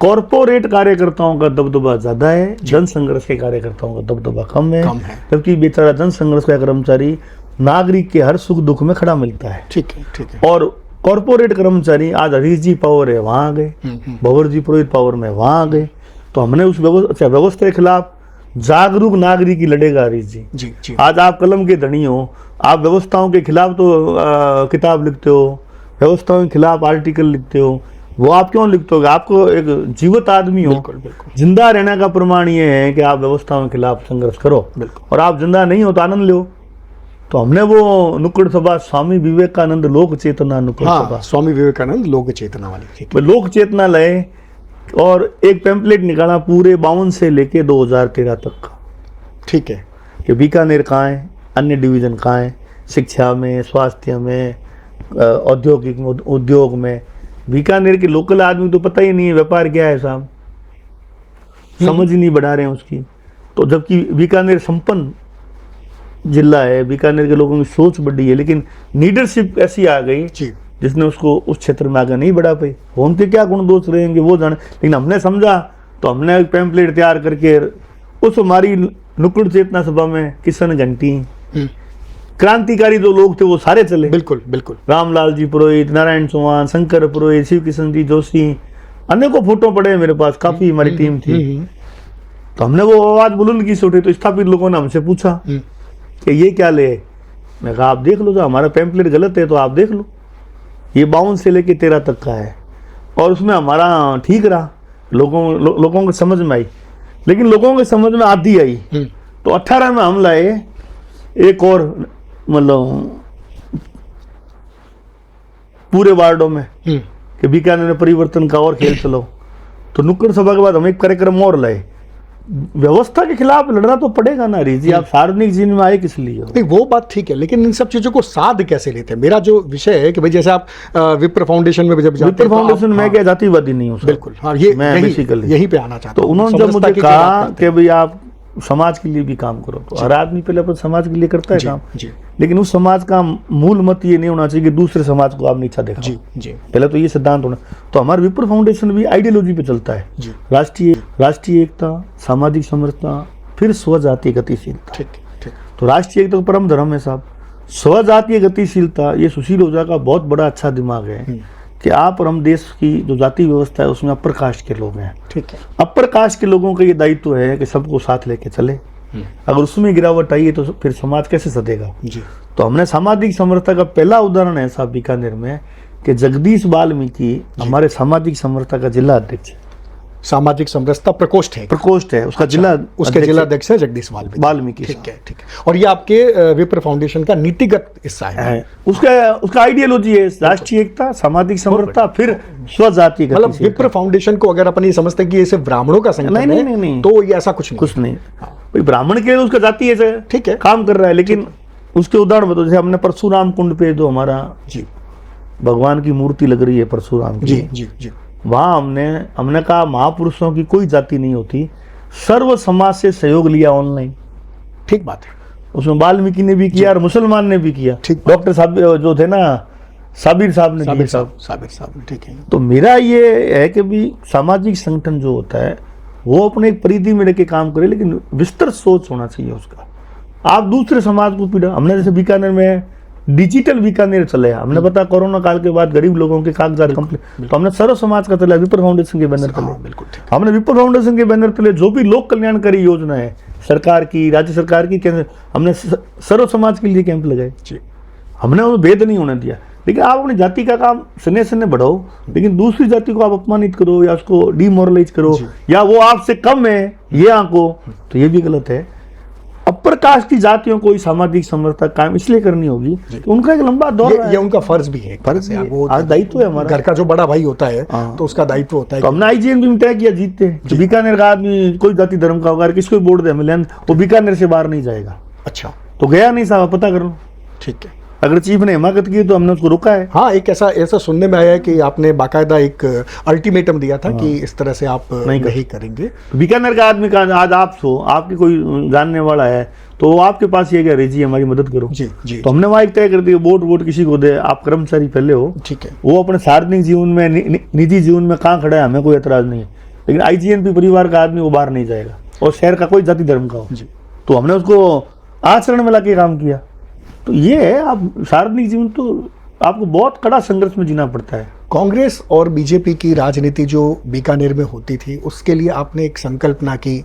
कॉर्पोरेट कार्यकर्ताओं का दबदबा ज्यादा है, जन संघर्ष के कार्यकर्ताओं का दबदबा कम है, जबकि बेचारा जन संघर्ष का कर्मचारी नागरिक के हर सुख दुख में खड़ा मिलता है, ठीक है। और कॉर्पोरेट कर्मचारी, आज हरीश जी पावर है वहां आ गए, भंवर जी पुरोहित पावर में वहां आ गए, तो हमने उस व्यवस्था के खिलाफ जागरूक नागरिक ही लड़ेगा हरीश जी। आज आप कलम के धनी हो, आप व्यवस्थाओं के खिलाफ तो किताब लिखते हो, व्यवस्थाओं के खिलाफ आर्टिकल लिखते हो, वो आप क्यों लिखते हो? आपको एक जीवित आदमी हो, जिंदा रहने का प्रमाण ये है कि आप व्यवस्थाओं के खिलाफ संघर्ष करो, और आप जिंदा नहीं हो तो आनंद लो। तो हमने वो नुक्कड़ सभा स्वामी विवेकानंद लोक चेतना नुक्कड़ सभा, स्वामी विवेकानंद लोक चेतना वाली, लोक चेतना लाए और एक पैम्पलेट निकाला पूरे 52 से लेके 2013 तक का, ठीक है, कि बीकानेर कहाँ है, अन्य डिवीजन कहाँ है, शिक्षा में, स्वास्थ्य में, औद्योगिक उद्योग में। बीकानेर के लोकल आदमी तो पता ही नहीं है व्यापार क्या है साहब, समझ ही नहीं बढ़ा रहे हैं उसकी। तो जबकि बीकानेर संपन्न जिला है, बीकानेर के लोगों की सोच बड़ी है, लेकिन लीडरशिप ऐसी आ गई जी जिसने उसको उस क्षेत्र में आगे नहीं बढ़ा पाई। उनके क्या गुण दोष रहेंगे वो जाने, लेकिन हमने समझा तो हमने एक पैम्पलेट तैयार करके उस हमारी नुक्कड़ चेतना सभा में किशन घंटी, क्रांतिकारी जो लोग थे वो सारे चले। बिल्कुल बिल्कुल। रामलाल जी पुरोहित, नारायण चौहान, शंकर पुरोहित, शिव किशन जी जोशी, अनेकों फोटो पड़े हैं मेरे पास, काफी हमारी टीम थी। तो हमने वो आवाज बुलंद की उठी, तो स्थापित लोगों ने हमसे पूछा कि ये क्या ले। मैं कहा आप देख लो, जो हमारा पैम्पलेट गलत है तो आप देख लो, ये 52 से लेके 13 तक का है और उसमें हमारा ठीक रहा, लोगों को समझ में आई। लेकिन लोगों के समझ में आधी आई तो 18 में हम लाए एक और, मतलब पूरे वार्डों में कि बीकानेर में परिवर्तन का और खेल चलो। तो नुक्कड़ सभा के बाद हम एक कार्यक्रम और लाए। व्यवस्था के खिलाफ लड़ना तो पड़ेगा ना रीजी, आप सार्वजनिक जीवन में आए किस लिए हो? नहीं वो बात ठीक है, लेकिन इन सब चीजों को साध कैसे लेते हैं? मेरा जो विषय है कि भाई जैसे आप विप्र फाउंडेशन में जब जाते हैं, विप्र फाउंडेशन में क्या जातिवादी नहीं हूँ, बिल्कुल हाँ, ये मैं बेसिकली यही पे आना चाहता तो हूँ। उन्होंने जब समरसता मुझे की कहा जो बात करते कि भाई आप समाज के लिए भी काम करो, तो हर आदमी पहले अपन समाज के लिए करता है काम, जी लेकिन उस समाज का मूल मत ये नहीं होना चाहिए कि दूसरे समाज को आप नीचा देखो। जी जी पहले तो ये सिद्धांत होना। तो हमारा विप्र फाउंडेशन भी आइडियोलॉजी पे चलता है, जी राष्ट्रीय एकता, सामाजिक समरसता, फिर स्वजातीय गतिशीलता। ठीक ठीक। तो राष्ट्रीय एकता तो परम धर्म है साहब। स्वजातीय गतिशीलता, ये सुशील ओझा का बहुत बड़ा अच्छा दिमाग है कि आप और हम देश की जो जाति व्यवस्था है उसमें अपर कास्ट के लोग हैं। ठीक है। अपर कास्ट के लोगों का ये दायित्व है कि सबको साथ लेके चले। अगर उसमें गिरावट आई है तो फिर समाज कैसे सदेगा? जी तो हमने सामाजिक समरसता का पहला उदाहरण है साहब बीकानेर में कि जगदीश वाल्मीकि हमारे सामाजिक समरसता का जिला अध्यक्ष है। सामाजिक समरसता प्रकोष्ठ है, उसका जिला, उसके जिला अध्यक्ष है जगदीश वाल्मीकि। ठीक है ठीक है। और ये आपके विप्र फाउंडेशन का नीतिगत हिस्सा है। उसका आइडियोलॉजी है राष्ट्रीय एकता, सामाजिक समरसता, फिर स्वजातीय मतलब गतिशीलता। विप्र फाउंडेशन को अगर अपन ये समझते हैं कि ये सिर्फ ब्राह्मणों का संगठन है, नहीं, तो ये ऐसा कुछ नहीं। भाई ब्राह्मण के लिए उसका जाति ऐसे ठीक है, काम कर रहा है, लेकिन उसके उदाहरण बताओ। जैसे हमने परशुराम कुंड पे जो हमारा जी भगवान की मूर्ति लग रही है परशुराम की, जी जी जी, वहां हमने कहा महापुरुषों की कोई जाति नहीं होती, सर्व समाज से सहयोग लिया ऑनलाइन। ठीक बात है। उसमें वाल्मीकि ने भी किया और मुसलमान ने भी किया। डॉक्टर साहब जो थे ना, साबिर साहब ने किया। साबिर साहब, ठीक है। तो मेरा ये है कि भी सामाजिक संगठन जो होता है वो अपने एक परिधि में लेके काम करे, लेकिन विस्तृत सोच होना चाहिए उसका। आप दूसरे समाज को पीड़ा, हमने जैसे बीकानेर में डिजिटल बीकानेर चले, हमने पता कोरोना काल के बाद गरीब लोगों के कागजात कंप्लीट, तो हमने सर्व समाज का चला विप्र फाउंडेशन के बैनर तले। बिल्कुल ठीक। हमने विप्र फाउंडेशन के बैनर तले जो भी लोक कल्याणकारी योजना है सरकार की, राज्य सरकार की, केंद्र, हमने सर्व समाज के लिए कैंप लगाए। हमने उन्हें भेद नहीं होने दिया। लेकिन आप अपनी जाति का काम सन्ने सन्ने बढ़ाओ, लेकिन दूसरी जाति को आप अपमानित करो या उसको डिमोरलाइज करो या वो आपसे कम है ये आंको, तो ये भी गलत है। अपर कास्ट की जातियों को सामाजिक समरसता कायम इसलिए करनी होगी कि उनका एक लंबा दौर है। ये उनका फर्ज भी है, फर्ज है, वो दायित्व है हमारा। घर का जो बड़ा भाई होता है तो उसका दायित्व होता है। तो हमने आईजीएन भी तय किया, जीतते तो बीकानेर का आदमी कोई जाति धर्म का होगा, किसको वोट दे हमें, वो बीकानेर से बाहर नहीं जाएगा। अच्छा, तो गया नहीं साहब, पता कर लो। ठीक है, अगर चीफ ने हिमाकत की तो हमने उसको रोका है। हाँ, एक ऐसा सुनने में आया है कि आपने बाकायदा एक अल्टीमेटम दिया था कि इस तरह से आप नहीं करेंगे। बीकानेर का आदमी का आज आप हो, आपकी कोई जानने वाला है तो वो आपके पास ये कह रही जी हमारी मदद करो। जी जी। तो हमने वहाँ एक तय कर दिया, वोट किसी को दे, आप कर्मचारी पहले हो। ठीक है। वो अपने सार्वजनिक जीवन में, निजी जीवन में कहाँ खड़ा है हमें कोई एतराज नहीं है, लेकिन आईजीएनपी परिवार का आदमी वो बाहर नहीं जाएगा और शहर का कोई जाति धर्म का हो। तो हमने उसको आचरण में लाके काम किया। तो ये है, आप सार्वजनिक जीवन तो आपको बहुत कड़ा संघर्ष में जीना पड़ता है। कांग्रेस और बीजेपी की राजनीति जो बीकानेर में होती थी उसके लिए आपने एक संकल्पना की,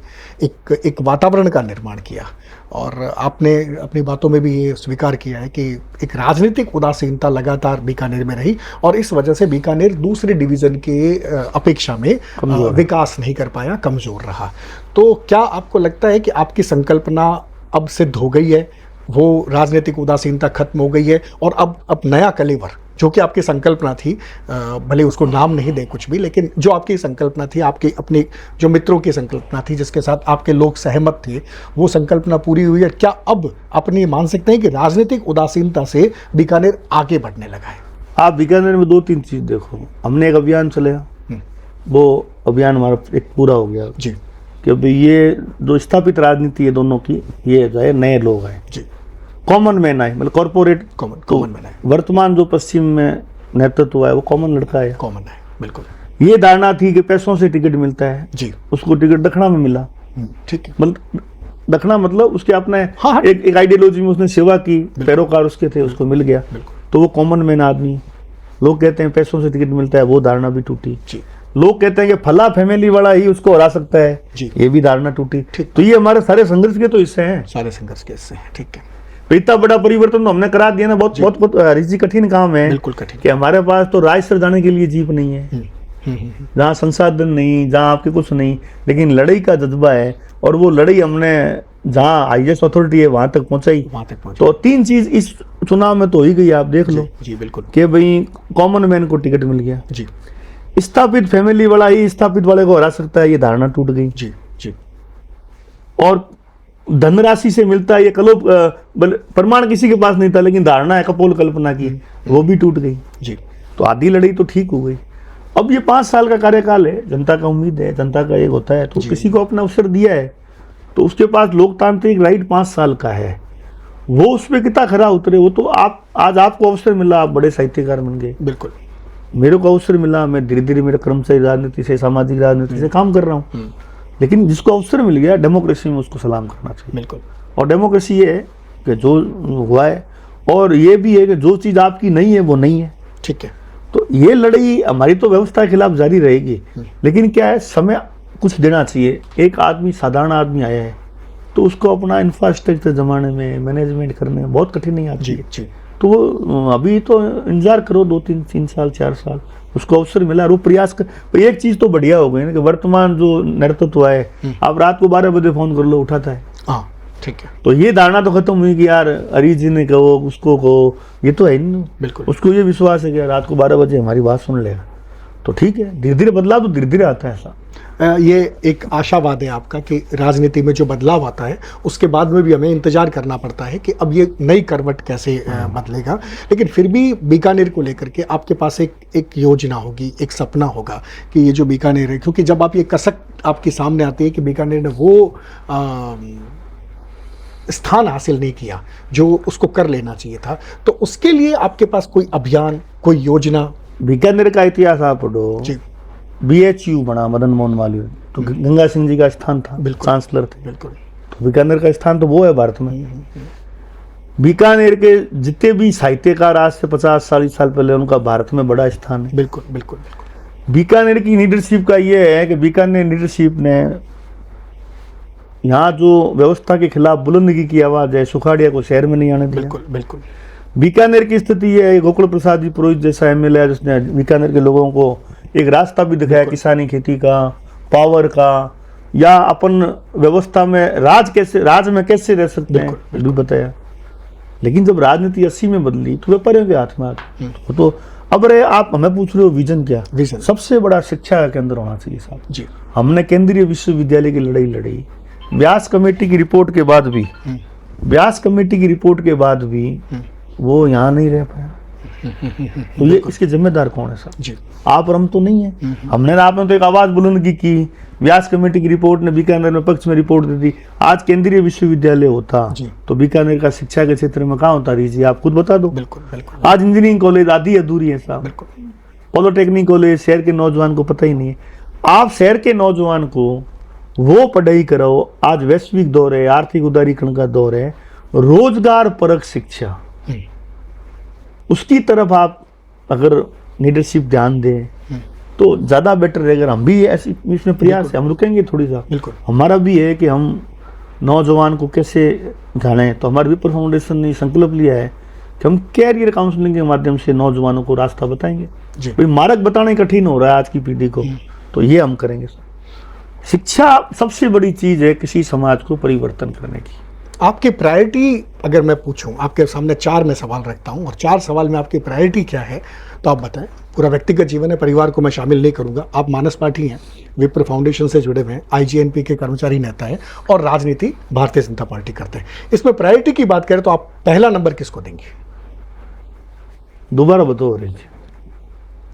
एक वातावरण का निर्माण किया और आपने अपनी बातों में भी ये स्वीकार किया है कि एक राजनीतिक उदासीनता लगातार बीकानेर में रही और इस वजह से बीकानेर दूसरे डिवीज़न के अपेक्षा में विकास नहीं कर पाया, कमज़ोर रहा। तो क्या आपको लगता है कि आपकी संकल्पना अब सिद्ध हो गई है, वो राजनीतिक उदासीनता खत्म हो गई है और अब नया कलेवर जो कि आपकी संकल्पना थी, भले उसको नाम नहीं दे कुछ भी, लेकिन जो आपकी संकल्पना थी, आपकी अपनी जो मित्रों की संकल्पना थी जिसके साथ आपके लोग सहमत थे, वो संकल्पना पूरी हुई है? क्या अब अपनी मान सकते हैं कि राजनीतिक उदासीनता से बीकानेर आगे बढ़ने लगा है? आप बीकानेर में 2-3 चीज़ देखो। हमने एक अभियान चलाया, वो अभियान हमारा एक पूरा हो गया। जी। कि भाई ये जो स्थापित राजनीति है दोनों की, ये जो है नए लोग हैं जी, कॉमन मैन है, मतलब कॉर्पोरेट कॉमन मैन है, वर्तमान जो पश्चिम में नेतृत्व है वो कॉमन लड़का है। कॉमन है, बिल्कुल ये धारणा थी कि पैसों से टिकट मिलता है, जी, उसको टिकट दक्षिणा में मिला, ठीक है, मतलब दक्षिणा मतलब उसके अपने हाँ, हाँ। एक आइडियोलॉजी में उसने सेवा की, पैरोकार उसके थे, उसको मिल गया, बिल्कुल तो वो कॉमन मैन आदमी। लोग कहते हैं पैसों से टिकट मिलता है, वो धारणा भी टूटी। जी, लोग कहते हैं कि फला फैमिली वाला ही उसको हरा सकता है, जी। ये भी धारणा टूटी। ठीक। तो ये हमारे सारे संघर्ष के तो हिस्से हैं। सारे संघर्ष के हिस्से हैं, ठीक है, तो इतना बड़ा परिवर्तन तो हमने करा दिया ना, बहुत बहुत बहुत हरीश जी कठिन काम है बिल्कुल कठिन। कि हमारे पास तो राज्य स्तर जाने के लिए जीप नहीं है, जहाँ संसाधन नहीं, जहाँ आपके कुछ नहीं, लेकिन लड़ाई का जज्बा है, और वो लड़ाई हमने जहाँ हाईएस्ट अथॉरिटी है वहां तक पहुंचाई। वहां तक पहुंचे, तो 3 चीज इस चुनाव में तो हो ही गई, आप देख लो जी, बिल्कुल कि भाई कॉमन मैन को टिकट मिल गया, जी, स्थापित फैमिली वाला ही स्थापित वाले को हरा सकता है, ये धारणा टूट गई। जी, जी, और धनराशि से मिलता है, ये प्रमाण किसी के पास नहीं था, लेकिन धारणा है कपोल कल्पना की, वो भी टूट गई। जी, तो आधी लड़ाई तो ठीक हो गई। अब ये 5 साल का कार्यकाल है, जनता का उम्मीद है, जनता का एक होता है, तो किसी को अपना अवसर दिया है, तो उसके पास लोकतांत्रिक राइट 5 साल का है, वो उसमें कितना खरा उतरे। वो तो आप आज आपको अवसर मिला, आप बड़े साहित्यकार बन गए, बिल्कुल, मेरे को अवसर मिला, मैं धीरे धीरे मेरे कर्मचारी राजनीति से, सामाजिक राजनीति से काम कर रहा हूँ, लेकिन जिसको अवसर मिल गया डेमोक्रेसी में उसको सलाम करना चाहिए। बिल्कुल, और डेमोक्रेसी ये है कि जो हुआ है, और ये भी है कि जो चीज़ आपकी नहीं है वो नहीं है। ठीक है, तो ये लड़ाई हमारी तो व्यवस्था के खिलाफ जारी रहेगी, लेकिन क्या है, समय कुछ देना चाहिए। एक आदमी, साधारण आदमी आया है, तो उसको अपना इंफ्रास्ट्रक्चर जमाने में, मैनेजमेंट करने में बहुत कठिनाई आती जी, है। जी, तो वो अभी तो इंतजार करो 2-3 साल 4 साल, उसको अवसर मिला और वो प्रयास कर। तो एक चीज तो बढ़िया हो गई ना कि वर्तमान जो नेतृत्व है, आप रात को 12 बजे फोन कर लो, उठाता है। हाँ, ठीक है, तो ये धारणा तो खत्म हुई कि यार हरीश जी ने कहो, उसको कहो, ये तो है ही नहीं। बिल्कुल, उसको ये विश्वास है कि रात को 12 बजे हमारी बात सुन लेगा, तो ठीक है। धीरे धीरे बदलाव तो धीरे धीरे आता है ऐसा। ये एक आशावाद है आपका कि राजनीति में जो बदलाव आता है उसके बाद में भी हमें इंतजार करना पड़ता है कि अब ये नई करवट कैसे बदलेगा। लेकिन फिर भी बीकानेर को लेकर के आपके पास एक योजना होगी, एक सपना होगा कि ये जो बीकानेर है, क्योंकि जब आप ये कसक आपके सामने आती है कि बीकानेर ने वो स्थान हासिल नहीं किया जो उसको कर लेना चाहिए था, तो उसके लिए आपके पास कोई अभियान, कोई योजना? बीकानेर का इतिहास आप पढ़ो, जी, BHU बना मदन मोहन मालवीय, तो गंगा सिंह जी का स्थान था, बिल्कुल, चांसलर थे। बिल्कुल, तो बीकानेर का स्थान तो वो है भारत में। बीकानेर के जितने भी साहित्यकार आज से 50-40 साल पहले, उनका भारत में बड़ा स्थान है। बिल्कुल, बिल्कुल, बिल्कुल, बीकानेर की लीडरशिप का ये है कि बीकानेर लीडरशिप ने यहाँ जो व्यवस्था के खिलाफ बुलंदगी की आवाज है, सुखाड़िया को शहर में नहीं आने दिया। बिल्कुल, बिल्कुल, बीकानेर की स्थिति ये है, गोकुल प्रसाद जी पुरोहित जैसा MLA है जिसने बीकानेर के लोगों को एक रास्ता भी दिखाया, किसानी, खेती का, पावर का, या अपन व्यवस्था में राज में कैसे रह सकते हैं, बिल्कुल, भी बताया। लेकिन जब राजनीति 80 में बदली तो व्यापारियों के हाथ में आ गई। तो अब रे आप हमें पूछ रहे हो विजन क्या? विजन सबसे बड़ा शिक्षा का केंद्र होना चाहिए साहब जी। हमने केंद्रीय विश्वविद्यालय की लड़ाई लड़ी, व्यास कमेटी की रिपोर्ट के बाद भी, व्यास कमेटी की रिपोर्ट के बाद भी वो यहाँ नहीं रह पाया। तो ये इसके जिम्मेदार कौन है साहब? जी, आप और हम तो नहीं है। हमने ना, आपने तो एक आवाज बुलंद की व्यास कमेटी की रिपोर्ट ने बीकानेर में पक्ष में रिपोर्ट दी थी। आज केंद्रीय विश्वविद्यालय होता जी। तो बीकानेर का शिक्षा के क्षेत्र में कहाँ होता? जी आप खुद बता दो। बिल्कुल, बिल्कुल, आज इंजीनियरिंग कॉलेज आधी अधूरी है साहब, बिल्कुल, पॉलिटेक्निक कॉलेज शहर के नौजवान को पता ही नहीं है। आप शहर के नौजवान को वो पढ़ाई कराओ। आज वैश्विक दौर है, आर्थिक उदारीकरण का दौर है, रोजगार परक शिक्षा, उसकी तरफ आप अगर लीडरशिप ध्यान दें तो ज्यादा बेटर रहेगा। हम भी ऐसी इसमें प्रयास है, हम रुकेंगे थोड़ी सा। बिल्कुल, हमारा भी है कि हम नौजवान को कैसे जाने। तो हमारे विप्र फाउंडेशन ने संकल्प लिया है कि हम कैरियर काउंसलिंग के माध्यम से नौजवानों को रास्ता बताएंगे। जी, भाई मार्ग बताना कठिन हो रहा है आज की पीढ़ी को, तो ये हम करेंगे। शिक्षा सबसे बड़ी चीज है किसी समाज को परिवर्तन करने की। आपकी प्रायोरिटी अगर मैं पूछूं, आपके सामने 4 मैं सवाल रखता हूं और 4 सवाल में आपकी प्रायोरिटी क्या है, तो आप बताएं। पूरा व्यक्तिगत जीवन है, परिवार को मैं शामिल नहीं करूंगा। आप मानस पाठी हैं, विप्र फाउंडेशन से जुड़े हुए हैं, IGNP के कर्मचारी नेता हैं और राजनीति भारतीय जनता पार्टी करते हैं। इसमें प्रायोरिटी की बात करें तो आप पहला नंबर किसको देंगे? दोबारा बताओ।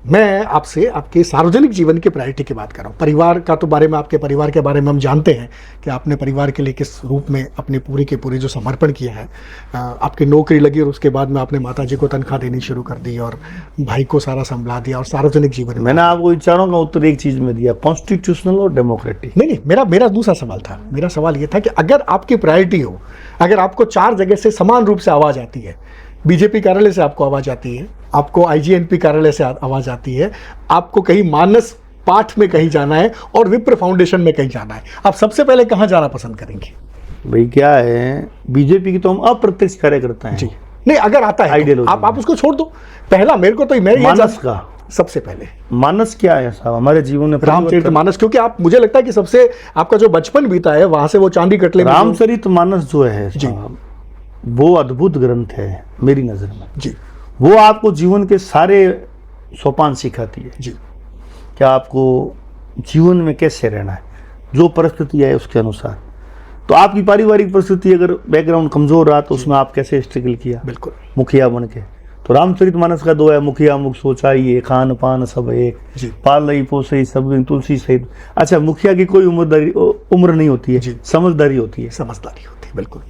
मैं आपसे आपके सार्वजनिक जीवन की प्रायोरिटी की बात कर रहा हूँ। परिवार का तो बारे में, आपके परिवार के बारे में हम जानते हैं कि आपने परिवार के लिए किस रूप में अपनी पूरी के पूरी जो समर्पण किया है। आपकी नौकरी लगी और उसके बाद में आपने माताजी को तनख्वाह देनी शुरू कर दी और भाई को सारा संभला दिया और सार्वजनिक जीवन में। मैंने आपको चारों का उत्तर एक चीज में दिया, कॉन्स्टिट्यूशनल और डेमोक्रेटिक। नहीं, मेरा दूसरा सवाल था। मेरा सवाल ये था कि अगर आपकी प्रायोरिटी हो, अगर आपको 4 जगह से समान रूप से आवाज़ आती है, बीजेपी कार्यालय से आपको आवाज़ आती है, आपको आईजीएनपी कार्यालय से आवाज़ आती है, आपको कहीं मानस पाठ में कहीं जाना है और विप्र फाउंडेशन में कहीं जाना है, आप सबसे पहले कहाँ जाना पसंद करेंगे? भाई क्या है, बीजेपी की तो हम अप्रत्यक्ष कार्यकर्ता हैं जी नहीं, अगर आता है तो आइडियोलॉजी आप उसको छोड़ दो। पहला मेरे को तो मानस का सबसे पहले मानस क्या है साहब हमारे जीवन में? रामचरितमानस, क्योंकि आप, मुझे लगता है कि सबसे आपका जो बचपन बीता है वहां से वो चांदी कटले में रामचरितमानस जो है साहब, वो अद्भुत ग्रंथ है मेरी नजर में जी। वो आपको जीवन के सारे सोपान सिखाती है जी। क्या आपको जीवन में कैसे रहना है, जो परिस्थिति है उसके अनुसार। तो आपकी पारिवारिक परिस्थिति अगर बैकग्राउंड कमजोर रहा तो उसमें आप कैसे स्ट्रगल किया, बिल्कुल मुखिया बन के। तो रामचरितमानस का 2 है, मुखिया मुख सोचाइए, खान पान सब एक, पाल रही पोसई सब दिन तुलसी सहित। अच्छा, मुखिया की कोई उम्र नहीं होती है, समझदारी होती है। समझदारी होती है, बिल्कुल।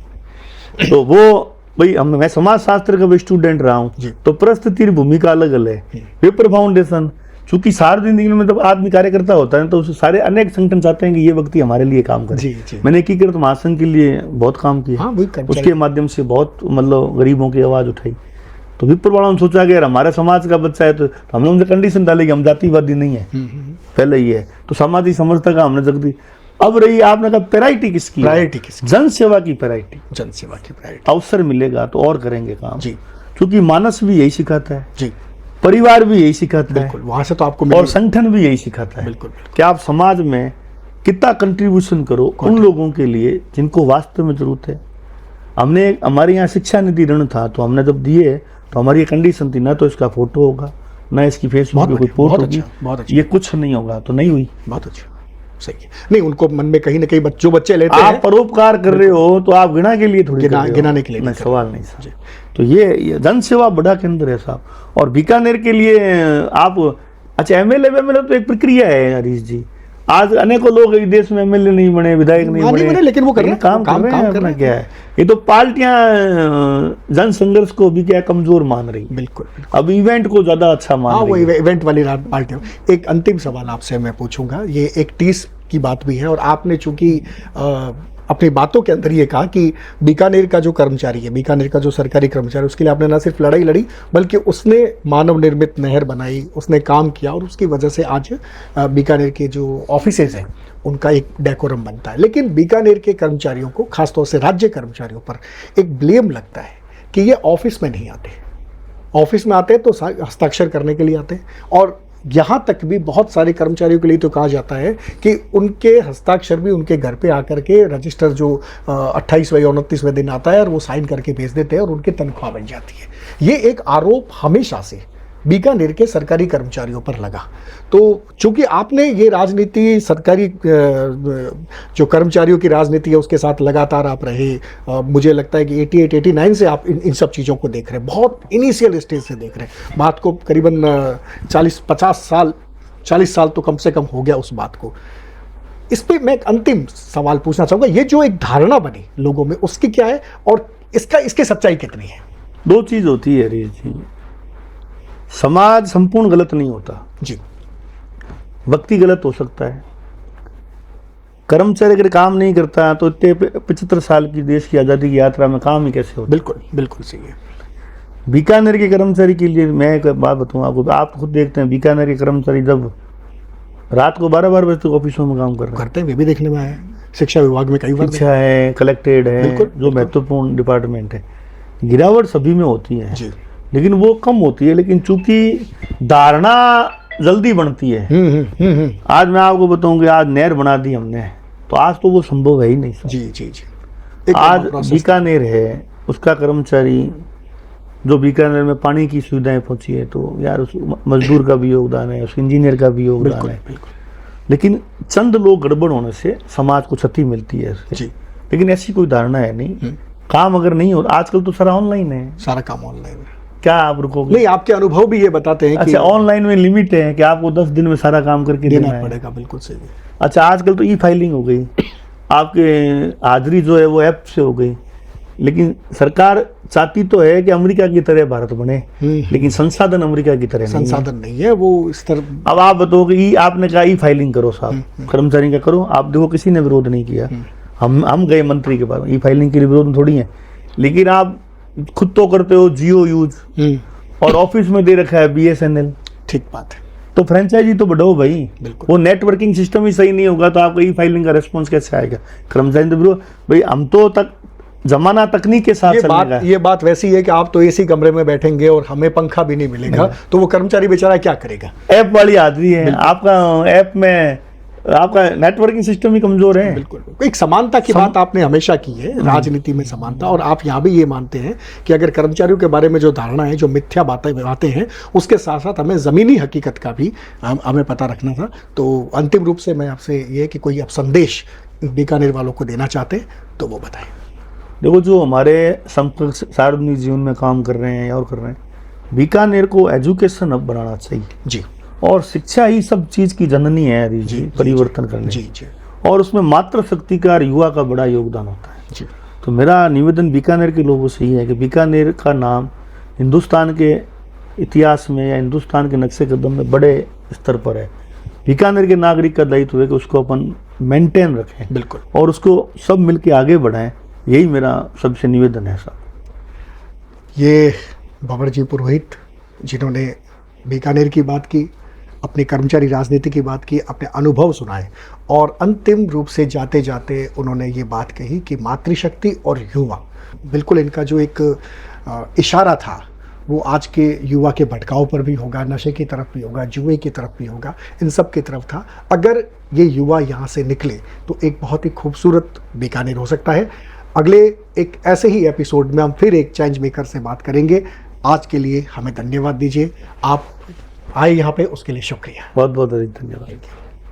तो वो भाई मैं समाज शास्त्र का भी स्टूडेंट रहा हूँ, तो परिस्थिति भूमिका अलग अलग है। विप्र फाउंडेशन चूंकि सार्वजनिक में जब आदमी कार्यकर्ता होता है तो उसे सारे अनेक संगठन चाहते हैं कि ये व्यक्ति हमारे लिए काम करे। मैंने एकीकृत महासंघ के लिए बहुत काम किया। उसके माध्यम से बहुत मतलब गरीबों की आवाज उठाई। तो विप्र वालों ने सोचा कि यार हमारे समाज का बच्चा है तो हमने उनसे कंडीशन डाली कि हम जातिवादी नहीं है, पहले ही है। तो सामाजिक समझता का हमने जग दी। अब रही आपने कहा प्रायोरिटी किसकी? प्रायोरिटी किसकी? जन सेवा की प्रायोरिटी। जन सेवा की प्रायोरिटी। अवसर मिलेगा तो और करेंगे काम जी, क्योंकि मानस भी यही सिखाता है जी, परिवार भी यही सिखाता है, बिल्कुल। वहां से तो आपको और संगठन भी यही सिखाता है बिल्कुल कि आप समाज में कितना कंट्रीब्यूशन करो उन लोगों के लिए जिनको वास्तव में जरूरत है। हमने हमारे यहाँ शिक्षा निधि ऋण था, तो हमने जब दिए तो हमारी कंडीशन थी ना तो इसका फोटो होगा ना इसकी फेसबुक पे कोई पोस्ट होगी, ये कुछ नहीं होगा। तो नहीं हुई। बहुत अच्छा, सही है। नहीं, उनको मन में कहीं ना कहीं जो बच्चे लेते हैं, आप परोपकार कर रहे हो तो आप घृणा के लिए थोड़ी गिनाने के लिए नहीं, सवाल नहीं सर। तो ये जन सेवा बड़ा केंद्र है साहब। और बीकानेर के लिए आप, अच्छा एमएलए तो एक प्रक्रिया है हरीश जी। आज अनेकों लोग इस देश में एमएलए नहीं बने, विधायक नहीं बने, लेकिन वो कर रहे हैं, काम कर रहे हैं। क्या है, ये तो पार्टियां जन संघर्ष को भी क्या कमजोर मान रही। बिल्कुल। अब इवेंट को ज्यादा अच्छा मान रही। वो इवेंट वाली पार्टियां। एक अंतिम सवाल आपसे मैं पूछूंगा, ये एक टीस की बात भी है और आपने चूंकि अपनी बातों के अंदर ये कहा कि बीकानेर का जो कर्मचारी है, बीकानेर का जो सरकारी कर्मचारी, उसके लिए आपने ना सिर्फ लड़ाई लड़ी बल्कि उसने मानव निर्मित नहर बनाई, उसने काम किया और उसकी वजह से आज बीकानेर के जो ऑफिसेज हैं उनका एक डेकोरम बनता है। लेकिन बीकानेर के कर्मचारियों को, खासतौर से राज्य कर्मचारियों पर एक ब्लेम लगता है कि ये ऑफिस में नहीं आते। ऑफिस में आते हैं तो हस्ताक्षर करने के लिए आते हैं, और यहाँ तक भी बहुत सारे कर्मचारियों के लिए तो कहा जाता है कि उनके हस्ताक्षर भी उनके घर पे आकर के रजिस्टर जो 28वें या 29वें दिन आता है और वो साइन करके भेज देते हैं और उनकी तनख्वाह बन जाती है। ये एक आरोप हमेशा से बीकानेर के सरकारी कर्मचारियों पर लगा। तो चूंकि आपने ये राजनीति, सरकारी जो कर्मचारियों की राजनीति है उसके साथ लगातार आप रहे, मुझे लगता है कि 88-89 से आप इन सब चीज़ों को देख रहे हैं, बहुत इनिशियल स्टेज से देख रहे हैं। बात को करीबन 40 साल तो कम से कम हो गया उस बात को। इस पर मैं एक अंतिम सवाल पूछना चाहूँगा, ये जो एक धारणा बनी लोगों में उसकी क्या है और इसकी सच्चाई कितनी है? 2 चीज़ होती है हरीश जी। समाज संपूर्ण गलत नहीं होता जी, व्यक्ति गलत हो सकता है। कर्मचारी अगर काम नहीं करता तो इतने 75 साल की देश की आज़ादी की यात्रा में काम ही कैसे होता? बिल्कुल बिल्कुल सही है। बीकानेर के कर्मचारी के लिए मैं एक बात बताऊँ आपको, आप खुद देखते हैं बीकानेर के कर्मचारी जब रात को 12-12 बजे तक ऑफिसों में काम करते हैं, वे भी देखने में आए। शिक्षा विभाग में कई बार शिक्षा है, कलेक्टेड है, जो महत्वपूर्ण डिपार्टमेंट है, गिरावट सभी में होती है जी, लेकिन वो कम होती है। लेकिन चूंकि धारणा जल्दी बनती है। आज मैं आपको बताऊं कि आज नहर बना दी हमने, तो आज तो वो संभव है ही नहीं। जी जी जी। आज बीकानेर है, उसका कर्मचारी जो बीकानेर में पानी की सुविधाएं पहुंची है, तो यार उस मजदूर का भी योगदान है, उस इंजीनियर का भी योगदान है। लेकिन चंद लोग गड़बड़ होने से समाज को क्षति मिलती है जी। लेकिन ऐसी कोई धारणा है नहीं। काम अगर नहीं हो, आजकल तो सारा ऑनलाइन है, सारा काम ऑनलाइन है। क्या आप रुकोगे? नहीं, आपके अनुभव भी ये बताते हैं कि अच्छा, ऑनलाइन में लिमिट है कि आपको 10 दिन में सारा काम करके देना है। पड़ेगा, बिल्कुल सही है। अच्छा, आजकल तो ई फाइलिंग हो गई, आपके हाजिरी जो है वो ऐप से हो गई, लेकिन सरकार चाहती तो है कि अमेरिका की तरह भारत बने, लेकिन संसाधन अमेरिका की तरह नहीं है। संसाधन नहीं है वो इस तरह। अब आप बताओ कि आपने कहा ई फाइलिंग करो साहब, कर्मचारी का करो, आप देखो किसी ने विरोध नहीं किया। हम गए मंत्री के पास, ई फाइलिंग के लिए विरोध थोड़ी है, लेकिन आप खुद तो करते हो जियो यूज, और ऑफिस में दे रखा है BSNL। ठीक बात है। तो फ्रेंचाइजी तो बढ़ाओ भाई, बिल्कुल। वो नेटवर्किंग सिस्टम ही सही नहीं होगा तो आपको ई फाइलिंग का रेस्पॉन्स कैसे आएगा? कर्मचारी तो भाई हम तो तक जमाना तकनीक के साथ चलने का है। ये बात वैसी है कि आप तो एसी कमरे में बैठेंगे और हमें पंखा भी नहीं मिलेगा, तो वो कर्मचारी बेचारा क्या करेगा? ऐप वाली हाजिरी है, आपका ऐप में आपका नेटवर्किंग सिस्टम ही कमजोर है। बिल्कुल। एक समानता की बात आपने हमेशा की है, राजनीति में समानता, और आप यहाँ भी ये मानते हैं कि अगर कर्मचारियों के बारे में जो धारणा है, जो मिथ्या बातें हैं, उसके साथ साथ हमें ज़मीनी हकीकत का भी हमें पता रखना था। तो अंतिम रूप से मैं आपसे ये कि कोई आप संदेश बीकानेर वालों को देना चाहते हैं तो वो बताएं। देखो, जो हमारे संपर्क सार्वजनिक जीवन में काम कर रहे हैं और कर रहे हैं, बीकानेर को एजुकेशन हब बनाना चाहिए जी, और शिक्षा ही सब चीज की जननी है हरी जी, परिवर्तन करने जी जी, और उसमें मातृ शक्ति का युवा का बड़ा योगदान होता है जी। तो मेरा निवेदन बीकानेर के लोगों से ही है कि बीकानेर का नाम हिंदुस्तान के इतिहास में या हिंदुस्तान के नक्शे कदम में बड़े स्तर पर है। बीकानेर के नागरिक का दायित्व है कि उसको अपन मेंटेन रखें, बिल्कुल, और उसको सब मिलके आगे बढ़ाएं। यही मेरा सबसे निवेदन है साहब। ये भंवर जी पुरोहित जिन्होंने बीकानेर की बात की, अपनी कर्मचारी राजनीति की बात की, अपने अनुभव सुनाए, और अंतिम रूप से जाते जाते उन्होंने ये बात कही कि मातृशक्ति और युवा, बिल्कुल इनका जो एक इशारा था वो आज के युवा के भटकाव पर भी होगा, नशे की तरफ भी होगा, जुए की तरफ भी होगा, इन सब की तरफ था। अगर ये युवा यहाँ से निकले तो एक बहुत ही खूबसूरत बीकानेर हो सकता है। अगले एक ऐसे ही एपिसोड में हम फिर एक चेंज मेकर से बात करेंगे। आज के लिए हमें धन्यवाद दीजिए, आप आए यहाँ पे उसके लिए शुक्रिया। बहुत बहुत अधिक धन्यवाद।